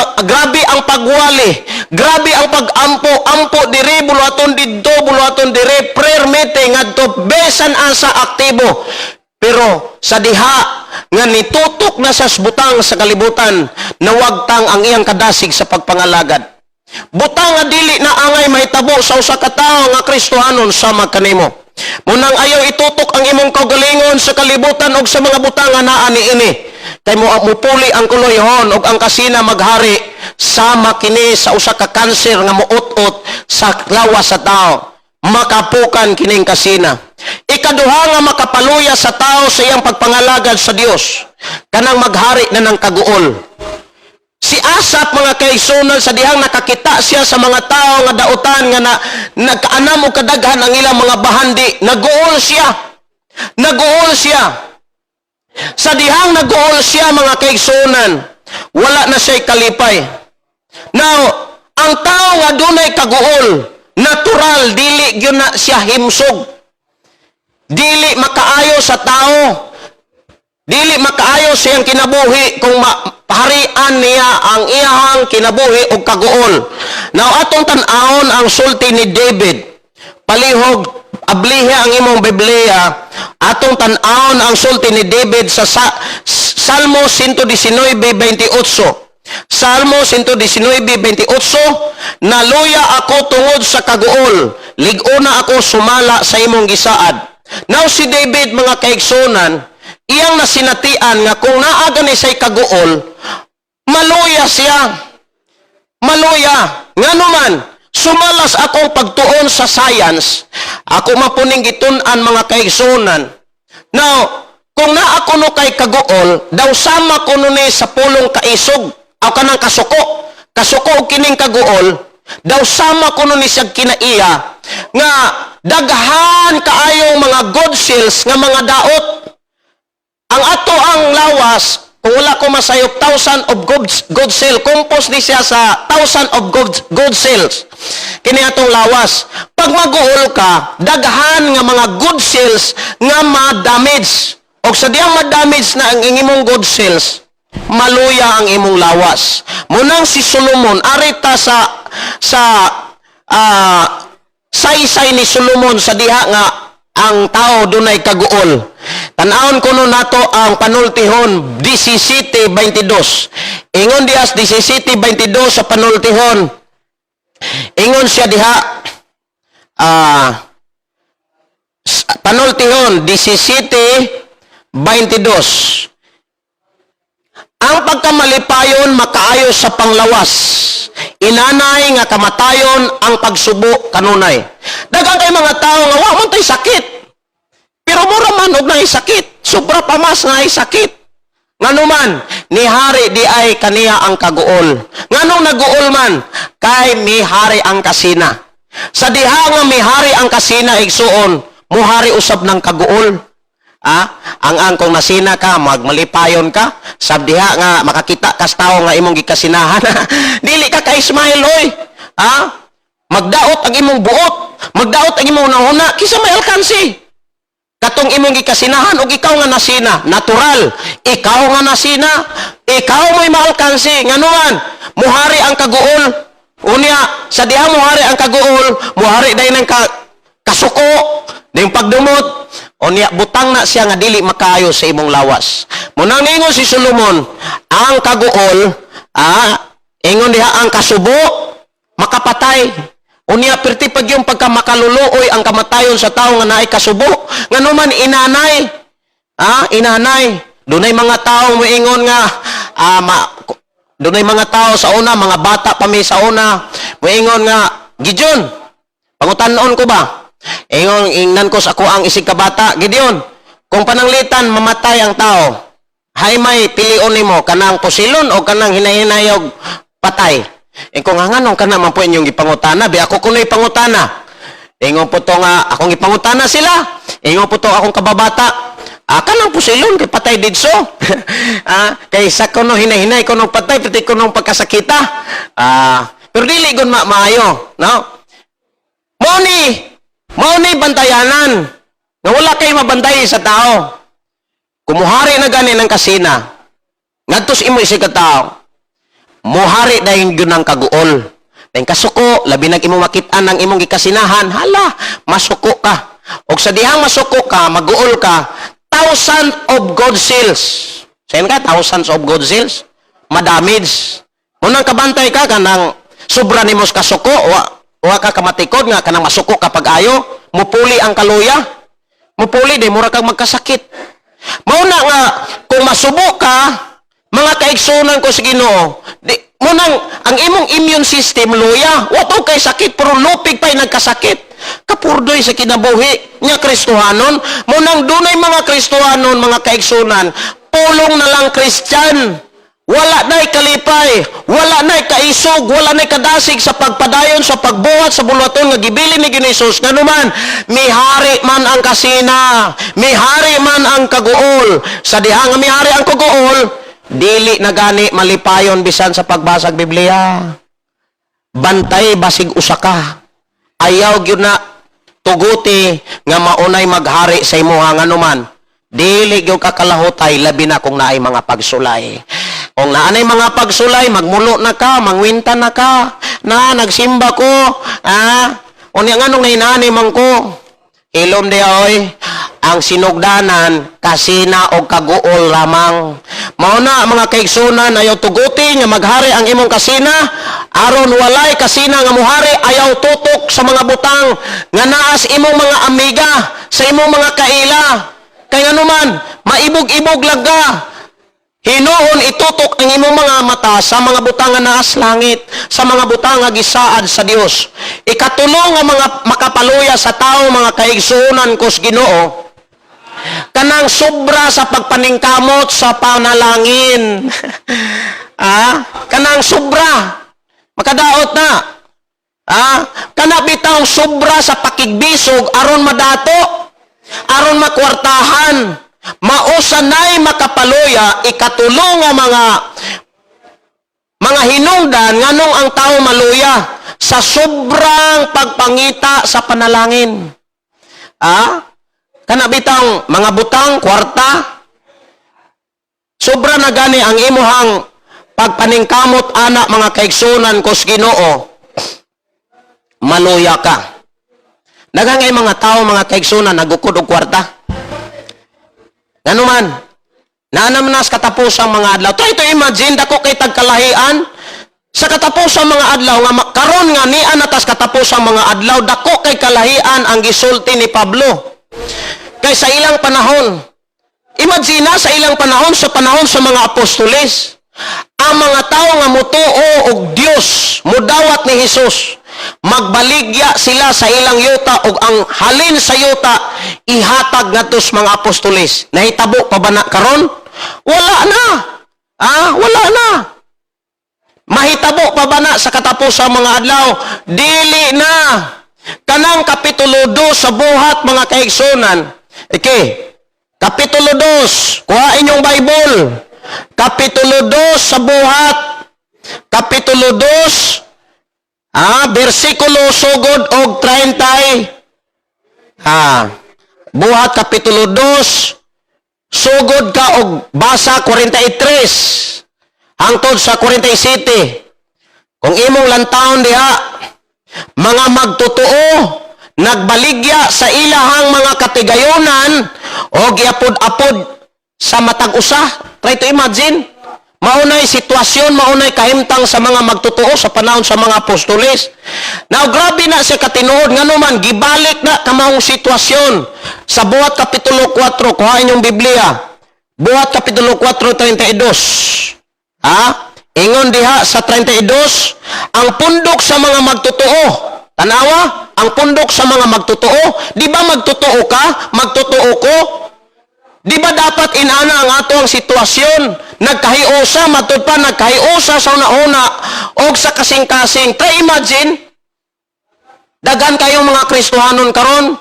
S2: pagwali, grabe ang pag-ampo diri buluhaton didto, buluhaton diri, prayer meeting ngadto besan asa aktibo. Pero sa diha nga nitutok na sa butang sa kalibutan, nawagtang ang iyang kadasig sa pagpangalagad. Butang nga dili na angay mahitabo sa usa ka tawo nga Kristohanon sama kanimo. Munang ayaw itutok ang imong kaugalingon sa kalibutan og sa mga butang nga naa niini. Kay mupuli ang kuloyhon og ang kasina maghari sama kini sa usa ka kanser nga muot-ot sa lawas sa tao. Makapukan kining kasina. Ikaduha nga makapaluya sa tao sa iyang pagpangalagad sa Dios, kanang maghari na ng kaguol. Si Asap, mga kaigsunan, sa dihang nakakita siya sa mga tao nga dautan nga nagkaanam o kadaghan ang ilang mga bahandi, naguol siya. Sa dihang naguol siya, mga kaigsunan, wala na siya'y kalipay. Now, ang tao nga dunay kaguol, natural, dili gyud na siya himsog. Dili makaayo sa tao. Dili makaayo siyang kinabuhi kung paharian niya ang iyahang kinabuhi o kaguol. Now, atong tan-aon ang sulti ni David. Palihog, ablihe ang imong Biblia. Atong tan-aon ang sulti ni David sa Salmo 119:28. Salmo 119:28, naluya ako tungod sa kaguol, lig-una ako sumala sa imong gisaad. Now si David, mga kaigsunan, iyang nasinatian nga kung naaga ni say kaguol, maluya siya. Maluya. Nga naman, sumalas akong pagtuon sa science, ako mapuning gitun-an, mga kaigsunan. Now, kung naa ko no kay kaguol, daw sama ko no ni sa pulong kaisog, aw kanang kasuko og kining kaguol, daw sama ko no ni siya kinaiya, nga daghan kaayong mga god cells nga mga daot. Ang ato ang lawas, kung wala ko masayop, 1,000 of god cell, compose ni siya sa 1,000 of god cells. Kini atong lawas. Pag maguol ka, daghan nga mga good cells nga ma-damage. O sa diyang ma-damage na ang imong good cells, maluya ang imong lawas. Munang si Solomon, arita sa 6 ginasay ni Solomon sa diha nga ang tao dunay kaguol. Tan-awon kuno nato ang panultihon 17:22. Ingon dias 17:22 sa panultihon. Ingon siya diha panultihon 17:22. Ang pagkamalipayon makaayo sa panglawas. Inanay nga kamatayon ang pagsubo kanunay. Daghang kay mga tao nga wa man tay sakit. Pero mura man og nay sakit. Sobra pa mas nga ay sakit. Nganuman ni hari di ay kaniya ang kaguol. Nganong naguol man kay mihari ang kasina. Sa diha nga mihari ang kasina igsuon, muhari usab ng kaguol. Ang angkong nasina ka, magmalipayon ka, sabdiha nga makakita kas tao nga imong gikasinahan. Dili ka ka-smile, oy. Magdaot ang imong buot, magdaot ang imong nahuna, kisa may alkansi. Katong imong gikasinahan o ikaw nga nasina, natural. Ikaw nga nasina, ikaw may maalkansi. Nganuman, muhari ang kaguol. Unya, sa diha muhari ang kaguol, muhari dahi ng kasuko, dahil pagdumot, unya, butang na siya nga dili makaayo sa imong lawas. Munang ningon si Solomon, ang kaguol, ingon diha ang kasubo, makapatay. Unya, perti pag yung pagkamakaluluoy ang kamatayon sa tao nga naay kasubo. Nganuman, inanay. Inanay. Dunay mga tao moingon nga, dunay mga tao sa una, mga bata pa may sa una, moingon nga, Gideon, pangutanon ko ba? Ingnan ko sa ako ang isig kabata, Gideon, kung pananglitan mamatay ang tao, hay may pilion nimo kanang pusilon o kanang hinahinayog patay. Kung nganong kana man po inyong ipangutana, bi ako kunoy pangutana. Ingon po to nga akong ipangutana sila. Ingon po to akong kababata. Kanang pusilon kay patay didso. Kay sa kuno hinahinay kuno patay pati kuno pagkasakita. Pero dili gon maayo, no? Mao ni bantayanan. Nga wala kay mabantay sa tao. Kumuhari na gani ng kasina. Ngadtos imo isig ka tao. Muhari dayon gyud ng kaguol. Dayon kasuko, labi nag imo makit-an ng imong gikasinahan, hala, masuko ka. Og sa dihang masuko ka, maguol ka, thousands of gold seals. Sayon ka, thousands of gold seals? Madamage. Munang kabantay ka kanang sobra nimos kasuko, wa ka kamatikod nga kanang masuko kapag ayo, mupuli ang kaluya. Mupuli di mura kang magkasakit. Mauna nga kung masubo ka, mga kaigsunan ko sa Ginoo, munang ang imong immune system luya, wa to kay sakit pero lupig pay nagkasakit. Kapurdoy sa kinabuhi nya Kristohanon, munang dunay mga Kristohanon, mga kaigsunan, pulong na lang Kristyan. Wala na'y kalipay, wala na'y kaisog, wala na'y kadasig sa pagpadayon, sa pagbuhat, sa bulaton nga gibilin ni Ginisus. Nganuman, mihari man ang kasina, mihari man ang kaguol. Sa diha nga mihari ang kaguol, dili na gani malipayon bisan sa pagbasag Biblia. Bantay basig usa ka. Ayaw gyud na tuguti nga maunay maghari sa imuha nganuman. Dili gyud ka kalahutay labi na kung naay mga pagsulay. Kung naanay mga pagsulay, magmulo na ka, mangwinta na ka, na nagsimba ko, unya nga nung nainani man ko, ilom di oy, ang sinugdanan, kasina o kaguol lamang. Mauna mga kaigsunan, ayaw tuguti, nga maghari ang imong kasina, aron walay kasina nga muhari, ayaw tutok sa mga butang, nga naas imong mga amiga, sa imong mga kaila, kaya naman, maibog-ibog laga, hinuon itutok ang imong mga mata sa mga butang nga naas langit, sa mga butang nga gisaad sa Dios. Ikatulong nga mga makapaluya sa tao, mga kaigsunan ko sa Ginoo, kanang sobra sa pagpaningkamot sa panalangin. Kanang sobra. Makadaot na. Kana bitaw sobra sa pakigbisog aron madato, aron makwartahan. Mausanay makapaluya, ikatulong nga mga hinungdan nganong ang tao maluya sa sobrang pagpangita sa panalangin. Kana bitang mga butang, kwarta, sobra na gani ang imuhang pagpaningkamot anak mga kaigsunan ko sa Ginoo, maluya ka. Daghang kay mga tao, mga kaigsunan, nagukod og kwarta. Ngano man, naanamnas katapusang mga adlaw. Try to imagine, dako kay tagkalahian, sa katapusang mga adlaw, nga karon nga ni anatas katapusang mga adlaw, dako kay kalahian ang gisulti ni Pablo. Kay sa ilang panahon, imagine sa ilang panahon, sa panahon sa mga apostoles, ang mga tao nga mutuo og Dios, mudawat ni Hesus, magbaligya sila sa ilang yuta ug ang halin sa yuta ihatag ngadtos mga apostoles. Nahitabo pa ba na karon? Wala na. Wala na. Mahitabo pa ba na sa katapusang mga adlaw? Dili na. Kanang kapitulo 2 sa buhat mga kaigsunan. Kapitulo 2, kuha inyong Bible. Kapitulo 2 sa buhat. Kapitulo 2, versikulo sugod og 30. Buhat kapitulo 2, sugod ka og basa 43 hangtod sa 47. Kung imong lantawon diha, mga magtotoo nagbaligya sa ilahang mga katigayonan o giapod-apod sa matag usa. Try to imagine. Maunay sitwasyon, maunay kahimtang sa mga magtotoo sa panahon sa mga apostoles. Now, grabe na siya katinuod. Nga naman, gibalik na kamahong sitwasyon. Sa buhat kapitulo 4, kuhain yung Biblia. Buhat kapitulo 4, 32. Ingon diha sa 32, ang pundok sa mga magtotoo. Tanawa, ang pundok sa mga magtotoo. Di ba magtotoo ka? Magtotoo ko? Di ba dapat inana ang ato ang sitwasyon? Nagkahiusa, matod pa, nagkahiusa sa una-una o sa kasing-kasing. Try imagine, dagan kayong mga Kristohanon karon,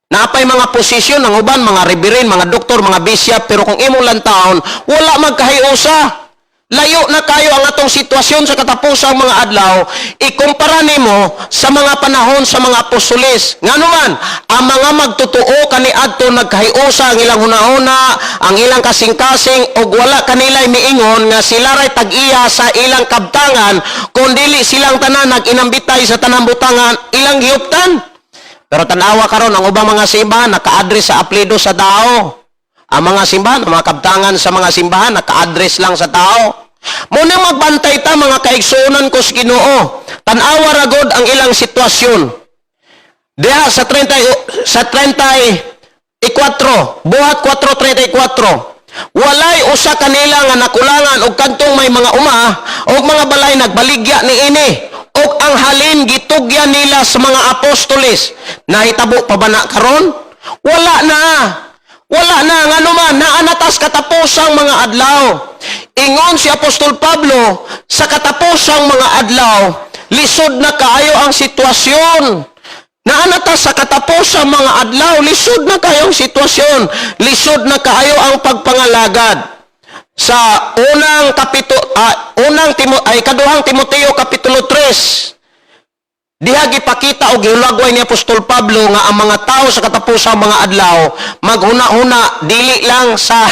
S2: napay mga posisyon, ng uban, mga reverend, mga doktor, mga bishop, pero kung imong lantahon, wala magkahiusa. Layo na kayo ang atong sitwasyon sa katapusang mga adlaw, ikumpara nimo sa mga panahon sa mga apostoles. Ngano man, ang mga magtotoo kaniadto nagkahiusa ang ilang hunahuna, ang ilang kasing-kasing ug wala kanilay miingon nga sila ray tag-iya sa ilang kabtangan, kundili silang tanan nag-inambitay sa tanang butangan ilang gihuptan. Pero tanawa karon ang ubang mga simbahan naka-address sa apelyido sa tao. Ang mga simbahan, ang mga kabtangan sa mga simbahan, naka-address lang sa tao. Muna magbantay ta mga kaigsunan ko sa Ginoo. Tanawa ragod ang ilang sitwasyon. Diha sa 34, buhat 4:34. Walay usa kanila nga nakulangan og kantong may mga uma og mga balay nagbaligya niini. Og ang halin gitugyan nila sa mga apostoles. Nahitabo pa ba na karon? Wala na. Wala na, nga naman, naanatas katapusang mga adlaw. Ingon si Apostol Pablo, sa katapusang mga adlaw, lisod na kaayo ang sitwasyon. Naanatas sa katapusang mga adlaw, lisod na kaayo ang sitwasyon. Lisod na kaayo ang pagpangalagad. Sa kaduhang Timoteo kapitulo 3, diha gipakita og gihulagway ni Apostol Pablo nga ang mga tao sa katapusang mga adlaw maghuna-huna dili lang sa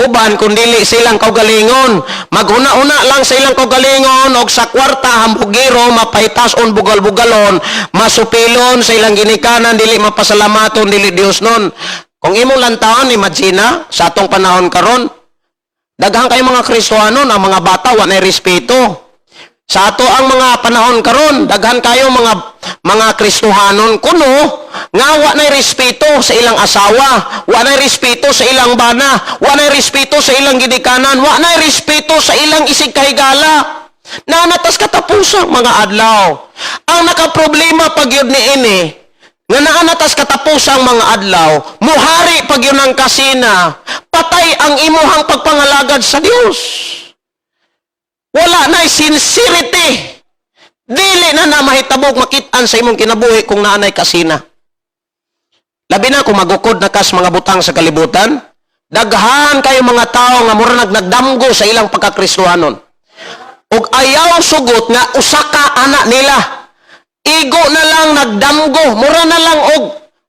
S2: uban kundi silang kaugalingon, maghuna-huna lang sa ilang kaugalingon og sa kwarta hambugiro mapahitason bugal-bugalon, masupilon sa ilang ginikanan dili mapasalamaton dili Dios nun. Kung imong lantawon, imagine sa atong panahon karon, daghang kay mga Kristohanon ang mga bata wa nay respeto. Sa ato ang mga panahon karon, daghan kayo mga Kristohanon kuno nga wa nay respeto sa ilang asawa, wa nay respeto sa ilang bana, wa nay respeto sa ilang gidikanan, wa nay respeto sa ilang isig kahigala. Nanatas katapusang mga adlaw. Ang nakaproblema pag yun niini, nga naanatas katapusang mga adlaw, muhari pag yun ang kasina, patay ang imuhang pagpangalagad sa Dios. Wala na sincerity. Dili na mahitabog makitaan sa imong kinabuhi kung naanay kasina. Labi na kung magukod na kas mga butang sa kalibutan, daghan kayo mga tao nga mura nagdamgo sa ilang pagkakristohanon. Og ayaw sugot nga usaka anak nila. Igo na lang nagdamgo, mura na lang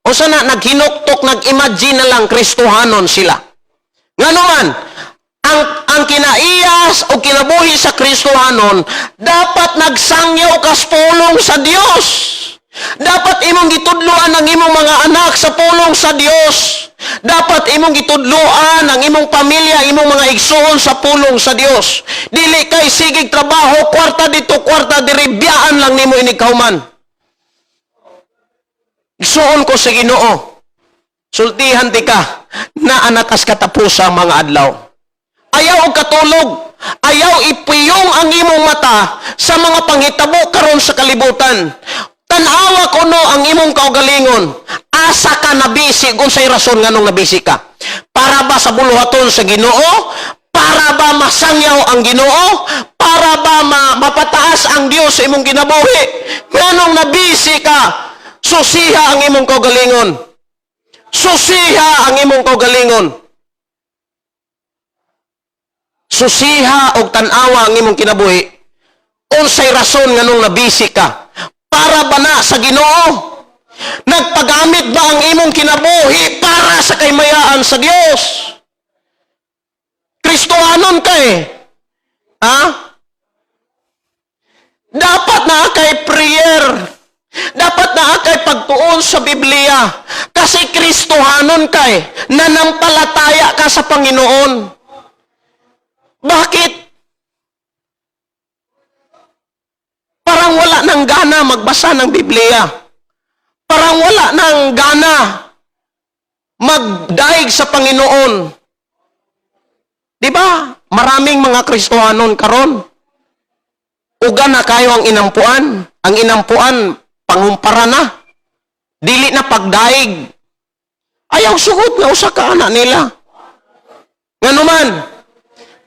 S2: o sana naghinuktok, nag-imagine na lang kristohanon sila. Nga naman, ang kinaiyas o kinabuhi sa Kristohanon dapat nagsangyaw kas pulong sa Dios. Dapat imong gitudloan ang imong mga anak sa pulong sa Dios. Dapat imong gitudloan ang imong pamilya, imong mga igsoon sa pulong sa Dios. Dili kay sigig trabaho, kwarta dito, kwarta diri, biyaan lang nimo inikauman. Igsoon ko sa Ginoo. Sultihan ti ka na anakas katapusang mga adlaw. Ayaw og katulog. Ayaw ipiyong ang imong mata sa mga panghitabo karon sa kalibutan. Tanawa kuno ang imong kaugalingon. Asa ka nabisi kung say rason nganong nabisi ka? Para ba sa buluhaton sa Ginoo? Para ba masangyaw ang Ginoo? Para ba mapataas ang Dios sa imong kinabuhi? Nganong nabisi ka? Susiha ang imong kaugalingon. Susiha ang imong kaugalingon. Susiha og tan-awa ang imong kinabuhi. Unsay rason nganong nabisi ka? Para ba na sa Ginoo? Nagpagamit ba ang imong kinabuhi para sa kaymayaan sa Dios? Kristohanon ka eh. Ha? Dapat na kay prayer. Dapat na kay pagtuon sa Biblia. Kasi Kristohanon ka eh. Nanampalataya ka sa Panginoon. Bakit? Parang wala nang gana magbasa ng Biblia. Parang wala nang gana magdaig sa Panginoon. Di ba? Maraming mga Kristohanon karon. Uga na kayo ang inampuan. Ang inampuan, pangumpara na. Dili na pagdaig. Ayaw sugot nga usa ka anak nila. Nganuman,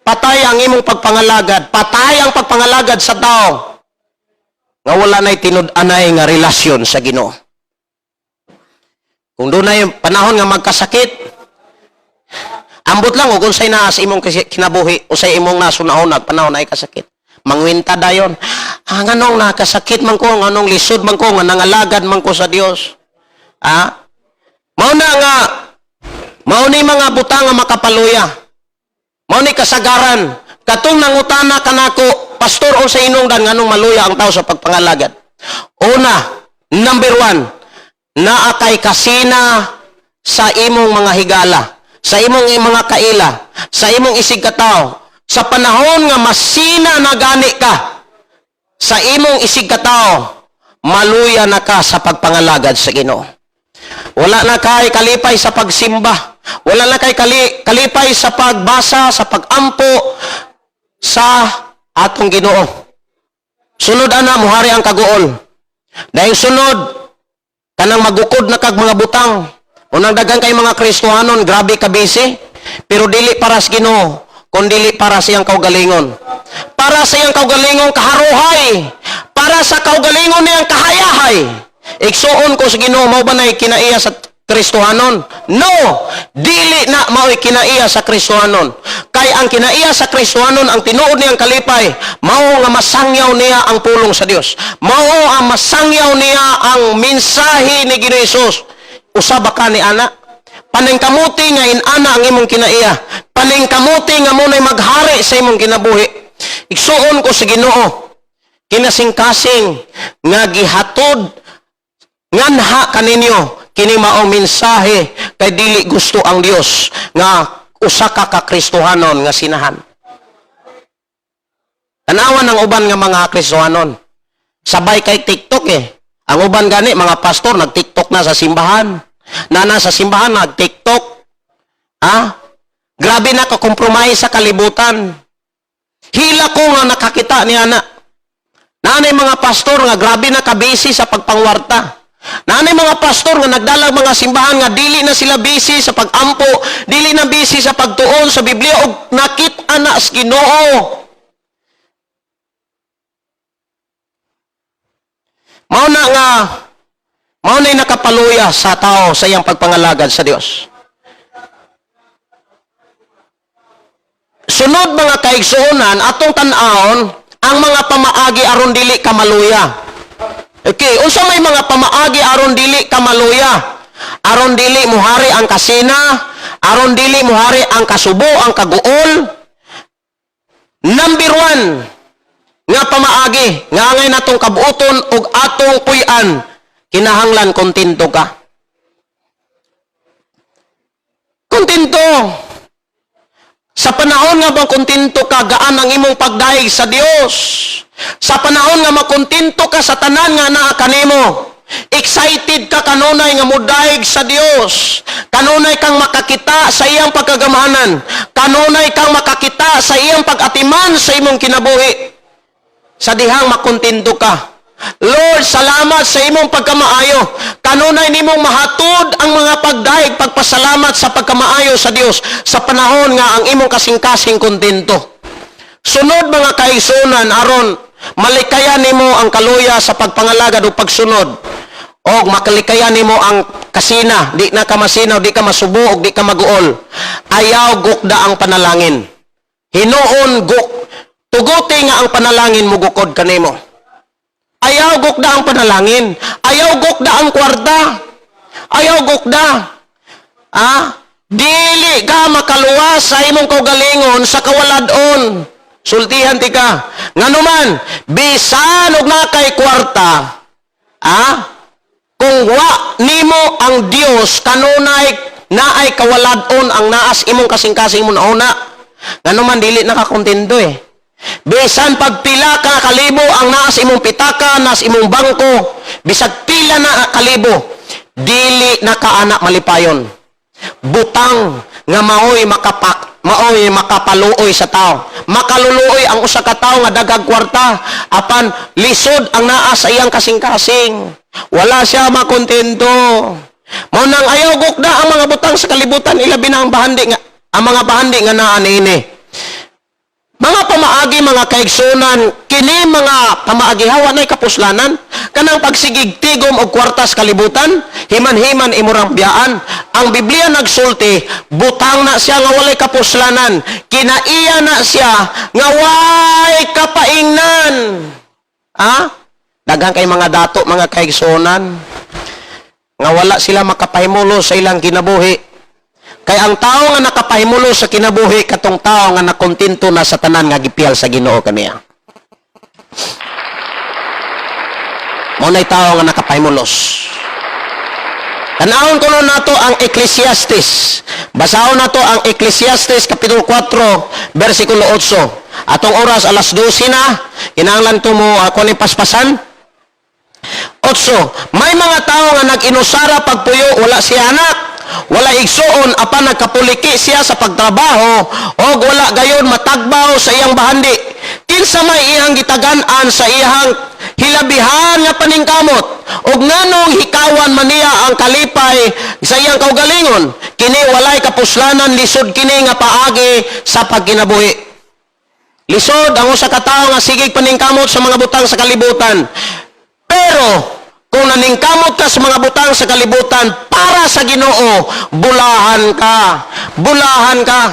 S2: patay ang imong pagpangalagad. Patay ang pagpangalagad sa tao. Nga wala na'y tinud-anay nga relasyon sa Ginoo. Kung doon na yung panahon nga magkasakit, ambot lang o kung sa'y na sa imong kinabuhi o sa imong nasunahon panahon ay kasakit. Mangwinta dayon. Nganong nakasakit man ko, nganong lisod man ko, nga nangalagad man ko sa Dios. Mauna nga, mauni mga butang nga makapaluya. Mauni kasagaran. Katong nangutana kanako, pastor o sa inungdan nganong maluya ang tao sa pagpangalagad. Una, number 1, naakay kasina sa imong mga higala, sa imong mga kaila, sa imong isig katao. Sa panahon nga masina na gani ka, sa imong isig katao, maluya na ka sa pagpangalagad sa Ginoo. Wala na kay kalipay sa pagsimba. Wala na kay kalipay sa pagbasa, sa pagampo sa atong Ginoo. Sunod ana muhari ang kaguol. Dahil sunod kanang magukod na kag mga butang. Unang dagang kay mga Kristohanon, grabe ka busy, pero dili para sa Ginoo, kundi para sa iyang kaugalingon. Para sa iyang kaugalingon kaharuhay. Para sa kaugalingon niyang kahayahay. Igsuon ko sa Ginoo, mao ba nay kinaiya sa Kristohanon? No! Dili na mao'y kinaiya sa Kristohanon. Kay ang kinaiya sa Kristohanon, ang tinuod niyang kalipay, mao nga masangyaw niya ang pulong sa Dios. Mao ang masangyaw niya ang mensahe ni Ginoong Hesus. Usaba ka ni ana. Paningkamuti nga inana ang imong kinaiya. Paningkamuti nga muna'y maghari sa imong kinabuhi. Igsuon ko sa Ginoo, kinasing-kasing nga gihatod nganha kaninyo kini maong mensahe kay dili gusto ang Dios nga usa ka Kristohanon nga sinahan. Tanawan ang uban nga mga Kristohanon. Sabay kay TikTok eh. Ang uban gani mga pastor nag-TikTok na sa simbahan. Nana sa simbahan nag-TikTok. Grabe na ka compromise sa kalibutan. Hila ko nga nakakita ni ana. Nanay mga pastor nga grabe na ka-busy sa pagpangwarta. Nanay mga pastor nga nagdalag mga simbahan nga dili na sila busy sa pagampo, dili na busy sa pagtuon sa Biblia og nakit-a na sa Ginoo. Mao na'y nakapaluya sa tao sa iyang pagpangalagad sa Dios. Sunod mga kaigsuonan atong tan-aon ang mga pamaagi aron dili ka maluya. Okay, unsa may mga pamaagi aron dili ka maluya? Aron dili muhari ang kasina, aron dili muhari ang kasubo, ang kaguol. Number 1 nga pamaagi nga angay natong kabuoton og atong puy-an kinahanglan kontento ka. Kontento. Sa panahon nga bang kontento ka, gaan ang imong pagdaig sa Dios. Sa panahon nga makontento ka sa tanan nga naa kanimo, excited ka kanunay nga mudaig sa Dios. Kanunay kang makakita sa iyang pagkagamahanan. Kanunay kang makakita sa iyang pag-atiman sa imong kinabuhi. Sa dihang makontento ka. Lord, salamat sa imong pagkamaayo. Kanunay nimong mahatod ang mga pagdaig, pagpasalamat sa pagkamaayo sa Dios sa panahon nga ang imong kasing-kasing kontento. Sunod mga kaigsunan aron malikayan nimo ang kaluya sa pagpangalagad o pagsunod. O makalikayan nimo ang kasina, di na ka masinaw, di ka masubo, di ka maguol. Ayaw gukda ang panalangin. Hinuon tuguti nga ang panalangin mo gukod kanimo. Ayaw gukda ang panalangin. Ayaw gukda ang kwarta. Ayaw gukda. Dili ka makaluwas sa imong kaugalingon sa kawaladon. Sultihan ti ka. Nganuman, bisan og na kay kwarta, kung wa nimo ang Dios kanunay naay kawaladon ang naas imong kasing-kasing mo nauna. Nganuman dili nakakontento eh. Bisan pagpila ka kalibo ang naas imong pitaka, naas imong bangko, bisag pila na kalibo, dili na kaanak malipayon. Butang nga maoy makapaluoy sa tao. Makaluluoy ang usa ka tawo nga dagag kwarta, apan lisod ang naas sa iyang kasing-kasing. Wala siya makontento. Mao nang ayaw gukda ang mga butang sa kalibutan, ilabi na ang mga bahandi nga naa niini. Mga pamaagi, mga kaigsunan, kini mga pamaagihawa na'y kapuslanan, kanang pagsigig tigom og kwartas kalibutan, himan-himan imurang biyaan. Ang Biblia nagsulti, butang na siya nga walay kapuslanan, kinaiya na siya nga way kapaingnan. Daghang kay mga dato, mga kaigsunan, nga wala sila makapahimulo sa ilang kinabuhi. Kaya ang tao nga nakapahimulo sa kinabuhi, katong tao nga nakontento na sa tanan nga gipiyal sa Ginoo kaniya. Muna'y tao nga nakapahimulos. Tanawon ko nato ang Ecclesiastes. Basahon nato ang Ecclesiastes kapitulo 4, versikulo 8. Atong oras alas 12 na, kinahanglan to mo ako ni paspasan. 8. May mga tao nga nag-inusara pagpuyo, wala siya anak. Wala igsuon, apan nagkapuliki siya sa pagtrabaho, o wala gayon matagbaw sa iyang bahandi. Kinsa may iyang gitagan-an sa iyang hilabihan nga paningkamot, og nganong hikawan man niya ang kalipay sa iyang kaugalingon, kini walay kapuslanan, lisod kini nga paagi sa pagkinabuhi. Lisod ang usa ka tawo nga sigig paningkamot sa mga butang sa kalibutan. Pero kung naningkamot ka sa mga butang sa kalibutan para sa Ginoo, bulahan ka. Bulahan ka.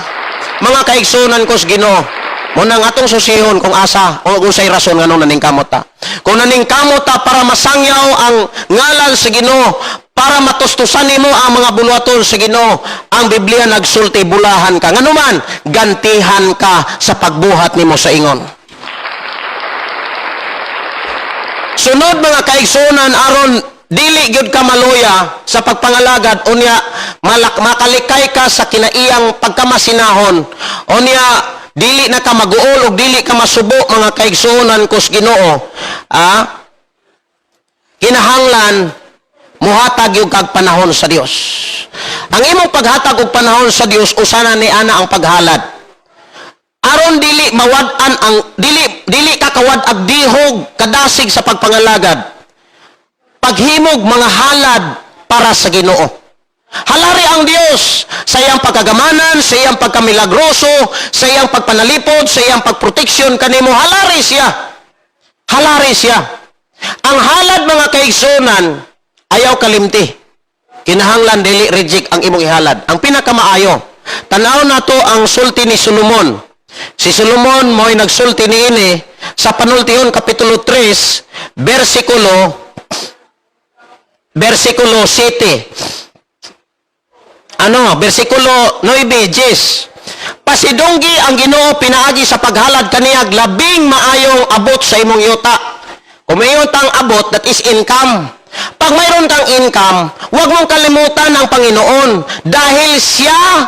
S2: Mga kaigsunan ko sa Ginoo. Munang atong susihon kung asa o usay rason nga nung naningkamot ta. Kung naningkamot ta para masangyaw ang ngalan sa Ginoo, para matustusan nimo ang mga buluhaton sa Ginoo, ang Biblia nagsulti, bulahan ka. Nganuman, gantihan ka sa pagbuhat nimo sa ingon. Sunod mga kaigsunan aron dili gyud ka maluya sa pagpangalagad, unya makalikay ka sa kinaiyang pagkamasinahon, unya dili na ka maguol ug dili ka masubo mga kaigsunan kus Ginoo. Kinahanglan muhatag yung kag panahon sa Dios. Ang imong paghatag og panahon sa Dios, usana ni ana ang paghalad. Aron dili mawad-an ang dili ka kawad-ag dihog kadasig sa pagpangalagad. Paghimog mga halad para sa Ginoo. Halari ang Dios sa iyang pagkagamanan, sa iyang pagkamilagroso, sa iyang pagpanalipod, sa iyang pagproteksyon kanimo. Halari siya. Halari siya. Ang halad mga kaigsunan, ayaw kalimti. Kinahanglan dili reject ang imong ihalad. Ang pinakamaayo, tanaw nato ang sulti ni Solomon. Si Solomon mo'y nagsulti niini sa Panultihon kapitulo 3, versikulo 7. Versikulo 9, pasidunggi ang Ginoo pinaagi sa paghalad kaniyag labing maayong abot sa imong yuta. Kung may yutang abot, that is income. Pag pag mayroon kang income, huwag mong kalimutan ang Panginoon dahil siya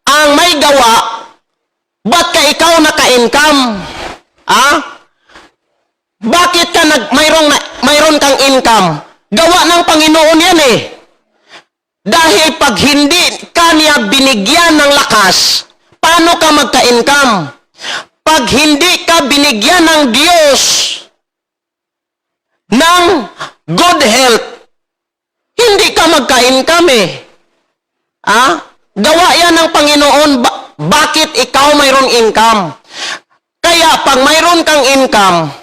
S2: ang may gawa. Ba't ka ikaw naka-income? Bakit ka mayroon kang income? Gawa ng Panginoon yan eh. Dahil pag hindi ka niya binigyan ng lakas, paano ka magka-income? Pag hindi ka binigyan ng Diyos ng good health, hindi ka magka-income eh. Gawa yan ng Panginoon. Bakit ikaw mayroong income? Kaya pag mayroon kang income,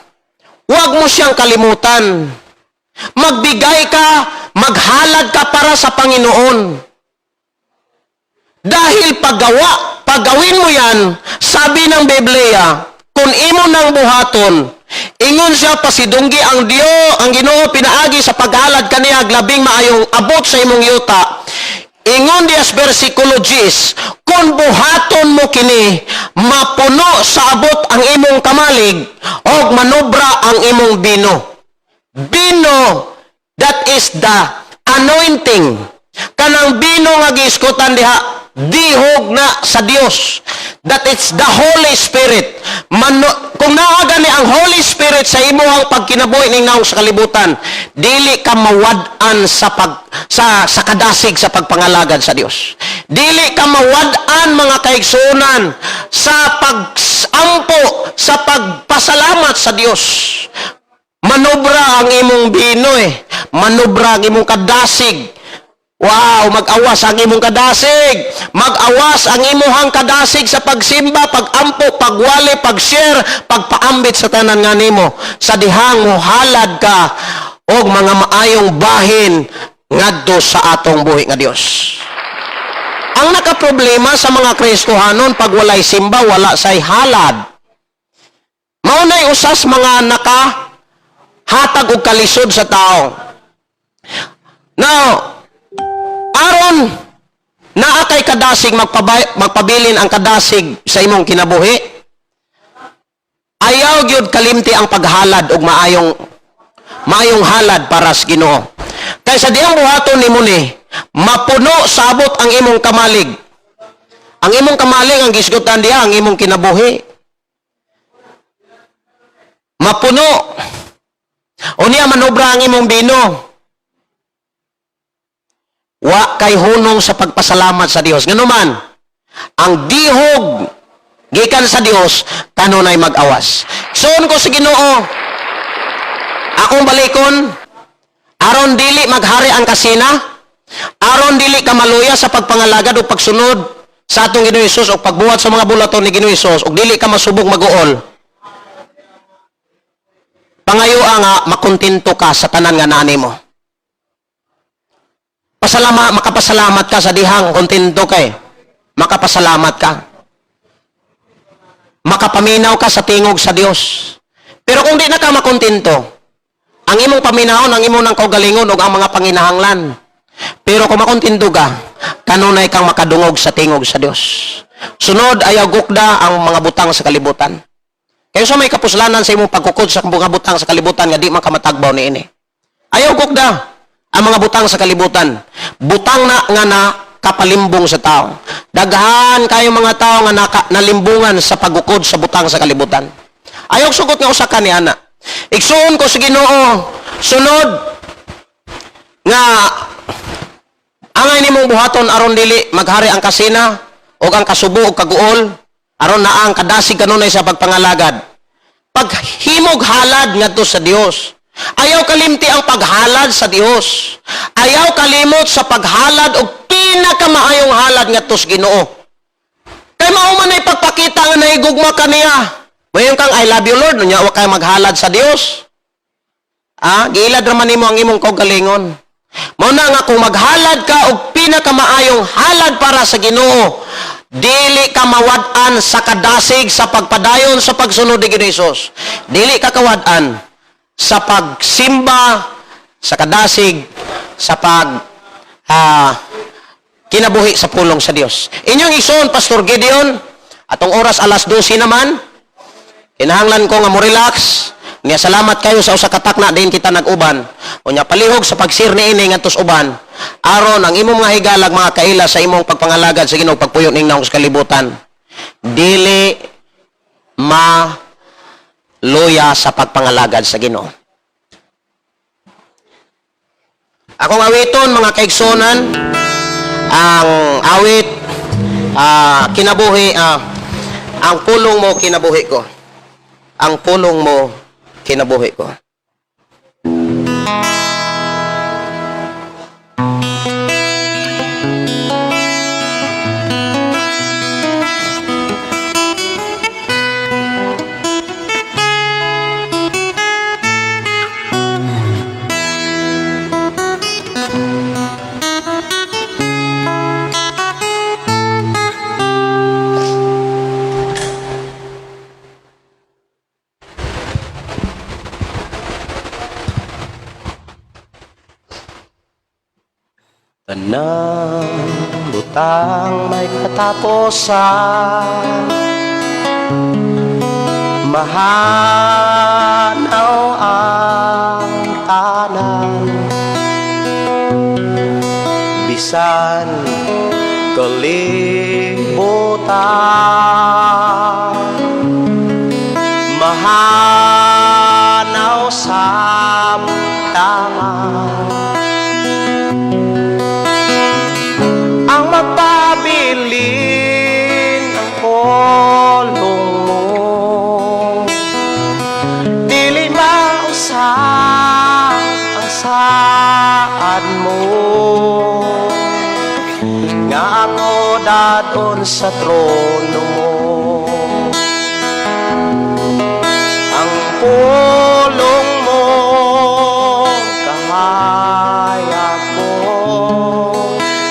S2: huwag mo siyang kalimutan. Magbigay ka, maghalad ka para sa Panginoon. Dahil paggawin mo yan, sabi ng Biblia, kung imo nang buhaton, ingon siya pasidunggi ang Ginoo pinaagi sa paghalad kaniya labing maayong abot sa imong yuta. Ingon dias versikulo 10, kung buhaton mo kini, mapuno sa abot ang imong kamalig, o manobra ang imong bino. Bino, that is the anointing. Kanang bino nga giiskutan diha, dihog na sa Dios. That is the Holy Spirit. Kung naaga ni ang Holy Spirit sa imuhang pagkinabuhi ning naong sa kalibutan, dili ka mawad-an sa kadasig sa pagpangalagad sa Dios. Dili ka mawad-an mga kaigsunan sa pag-ampo, sa pagpasalamat sa Dios. Manobra ang imong bino eh. Manobra ang imong kadasig. Wow, mag-awas ang imong kadasig. Mag-awas ang imong kadasig sa pagsimba, pag-ampo, pagwali, pag-share, pagpaambit sa tanan nga nimo. Sa dihang mo halad ka og mga maayong bahin ngadto sa atong buhi nga Dios. Ang nakaproblema sa mga Kristohanon pag walay simba, wala say halad. Maunay usas mga hatag og kalisod sa tao. Now, aron naa kay kadasig magpabilin ang kadasig sa imong kinabuhi, ayaw gyud kalimti ang paghalad og maayong halad para sa Ginoo. Kay sa diyang buhaton nimo ni, mapuno sabot ang imong kamalig. Ang imong kamalig ang gisgutan diha ang imong kinabuhi. Mapuno. Unya manobra ang imong bino. Wa kay hunong sa pagpasalamat sa Dios. Nganuman, ang dihog gikan sa Dios kanunay mag-awas. Suon ko sa Ginoo, akong balikon, aron dili maghari ang kasina, aron dili ka maluya sa pagpangalagad o pagsunod sa atong Ginoo Hesus o pagbuhat sa mga bulaton ni Ginoo Hesus o dili ka masubog mag-uol. Pangayoa nga makontento ka sa tanan nga nani mo. Makapasalamat ka sa dihang kontento kay. Makapasalamat ka. Makapaminaw ka sa tingog sa Dios. Pero kung di na ka makontento, ang imong paminahon, ang imong nang kaugalingon o ang mga panginahanglan. Pero kung makontento ka, kanunay kang makadungog sa tingog sa Dios. Sunod, ayaw gukda ang mga butang sa kalibutan. Kaya sa may kapuslanan sa imong pagkukod sa mga butang sa kalibutan nga di man ka matagbaw ni ini. Ayaw gukda ang mga butang sa kalibutan. Butang na nga na kapalimbong sa tao. Daghan kayo mga tao nga nalimbungan sa pagukod sa butang sa kalibutan. Ayaw sugot nga usa ka ni ana. Igsuon ko sa Ginoo, sunod nga angay nimong buhaton aron dili maghari ang kasina o ang kasubo o kaguol aron na ang kadasig kanunay sa pagpangalagad. Paghimog halad ngadto sa Dios. Ayaw kalimti ang paghalad sa Dios. Ayaw kalimot sa paghalad og pinakamaayong halad ngadto sa Ginoo. Kay mao man ay pagpakita nga naigugma kaniya. Mayon kang I love you Lord, nya wa kay maghalad sa Dios. Giilad ra man nimo ang imong kaugalingon. Mao na nga kung maghalad ka og pinakamaayong halad para sa Ginoo, dili ka mawad-an sa kadasig sa pagpadayon sa pagsunod ni Hesus. Dili ka kawad-an sa pagsimba, sa kadasig, sa kinabuhi sa pulong sa Dios. Inyong ison, Pastor Gideon, atong oras 12:00 naman, kinahanglan ko nga mo relax, Niya salamat kayo sa usa ka takna din kita nag-uban. Unya palihog sa pagsir ni ini ngadtos uban. Aron ang imong mga higalag mga kaila sa imong pagpangalagad sa Ginoo pagpuyo ning naong sa kalibutan. Dili luya sa pagpangalagad sa Ginoo. Akong awiton mga kaigsonan ang awit kinabuhi ang pulong mo kinabuhi ko. Ang pulong mo kinabuhi ko.
S1: Tanang butang may katapusan, mahanaw ang tanan, bisan kalibutan, mahanaw sa taman. Ang magpabilin ang kolong mo, dili mausap ang saad mo, nga ako dadon sa trono mo. Ang pulong mo kahaya ko,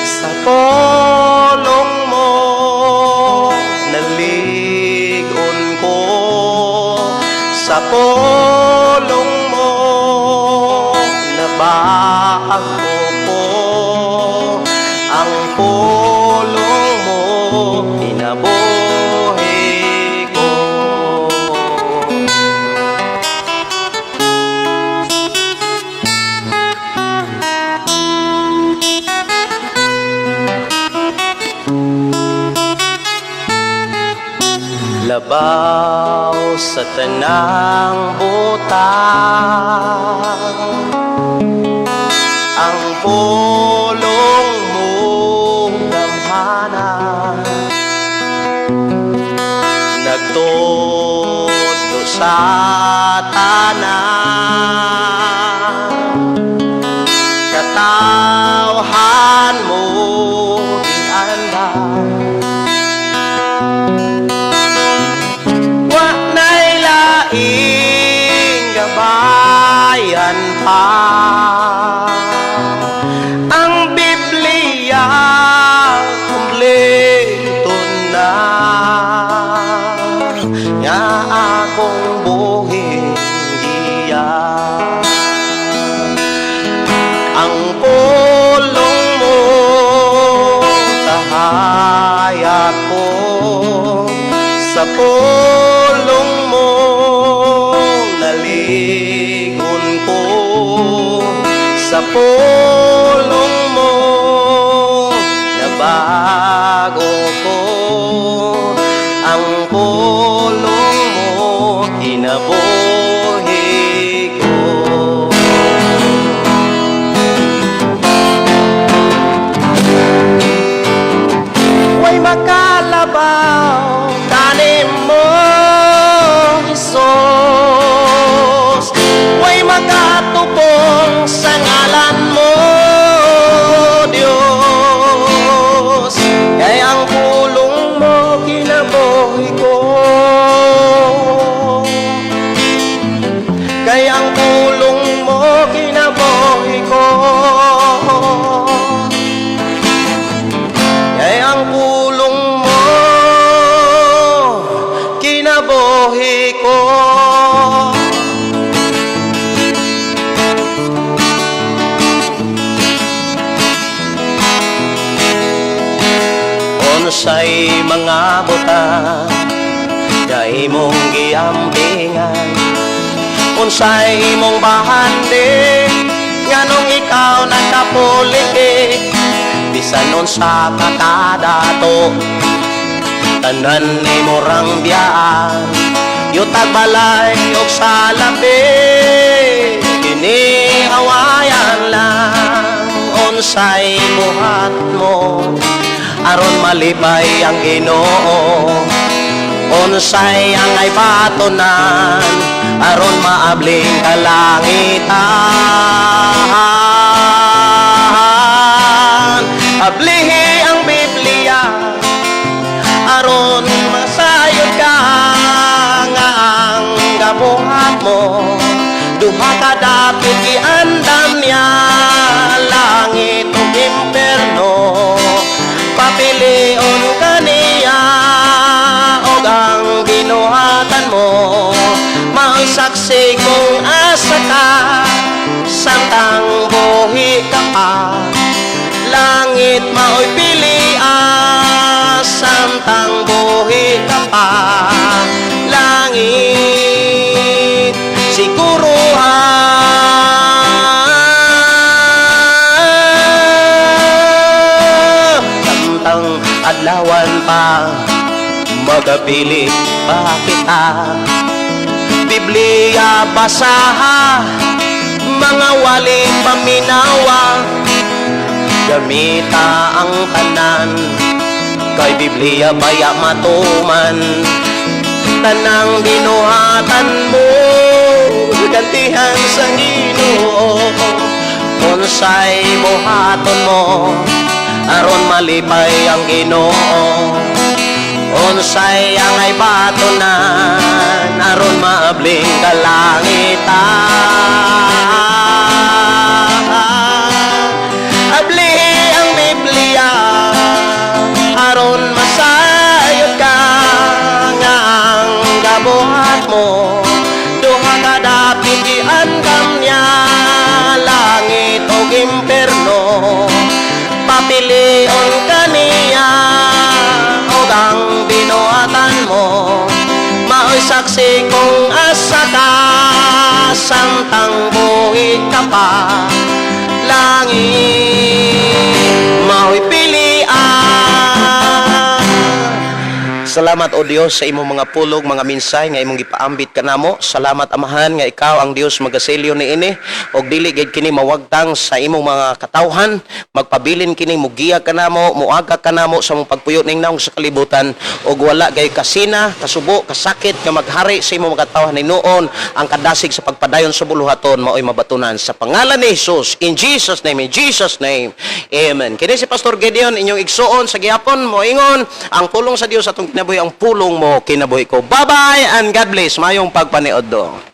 S1: sa tulong mo naligon ko, sa tulong mo nabago ko, ang pulong mo inabuhi ko. Labaw sa tanang butang, ang pulong mo gamhanan, nagtuto sa tanan, katawhan mo iandan. Gabayan pa ang Biblia, kumpleto na nga akong buhing iya. Ang pulong mo tahaya ko, sa pulong mo naligon ko, sa pulong mo nabago ko, ang pulong mo inabuhi ko. Way makalabaw tanim mo, Jesus, way magatubong sa ngalan mo, Diyos, kay ang pulong mo kinabuhi ko, kay ang pulong mo kinabuhi ko, kay ang pulong mo kinabuhi ko. Unsay mga butang nga imong giambingan,
S2: unsay imong bahandi nganong ikaw nagkapolitik bisan unsa ka kadato tanan nimo rang biyaan yutag balay og salapi kini awayan lang unsay buhat mo aron malipay ang Ginoo unsay ang ay batonan aron maabling kalangitan ablihi ang Biblia aron masayod ka nga ang gabuhat mo duha ka dapit giandam niya langit ug imperno papilion kaniya og ang binuhatan mo mao'y saksi kung asa ka samtang buhi ka pa langit mao'y pilian samtang buhi ka pa langit siguruhan samtang adlawan pa magapili pa kita Biblia basaha mga wali paminawa gamita ang tanan kay Biblia baya matuman tanang binuhatan mo gantihan sa Ginoo unsay buhaton mo aron malipay ang Ginoo unsay ang ay batonan aron maabling kalangitan abli ang Biblia aron masayod ka nga ang gabuhat mo duha ka dapit giandam niya langit ug imperno papilion kaniya og ang binuhatan mo mao'y saksi kung asa ka samtang buhi ka pa langit mao'y pilian. Salamat o Dios sa imong mga pulog, mga minsay nga imong gipaambit kanamo. Salamat Amahan nga ikaw ang Dios magaselyo niini og dili gid kini mawagtang sa imong mga katawhan. Magpabilin kini mugiya kanamo, muaga kanamo sa mong pagpuyo ning naong sa kalibutan og wala gay kasina, kasubo, kasakit nga maghari sa imong mga katawhan hinuon ang kadasig sa pagpadayon sa buluhaton mao'y mabatunan sa pangalan ni Jesus. In Jesus name, in Jesus name. Amen. Kini si Pastor Gideon inyong igsuon sa gihapon moingon ang pulong sa Dios atong kinabuhi ang pulong mo kinabuhi ko. Bye-bye and God bless. Mayong pagpaniod do.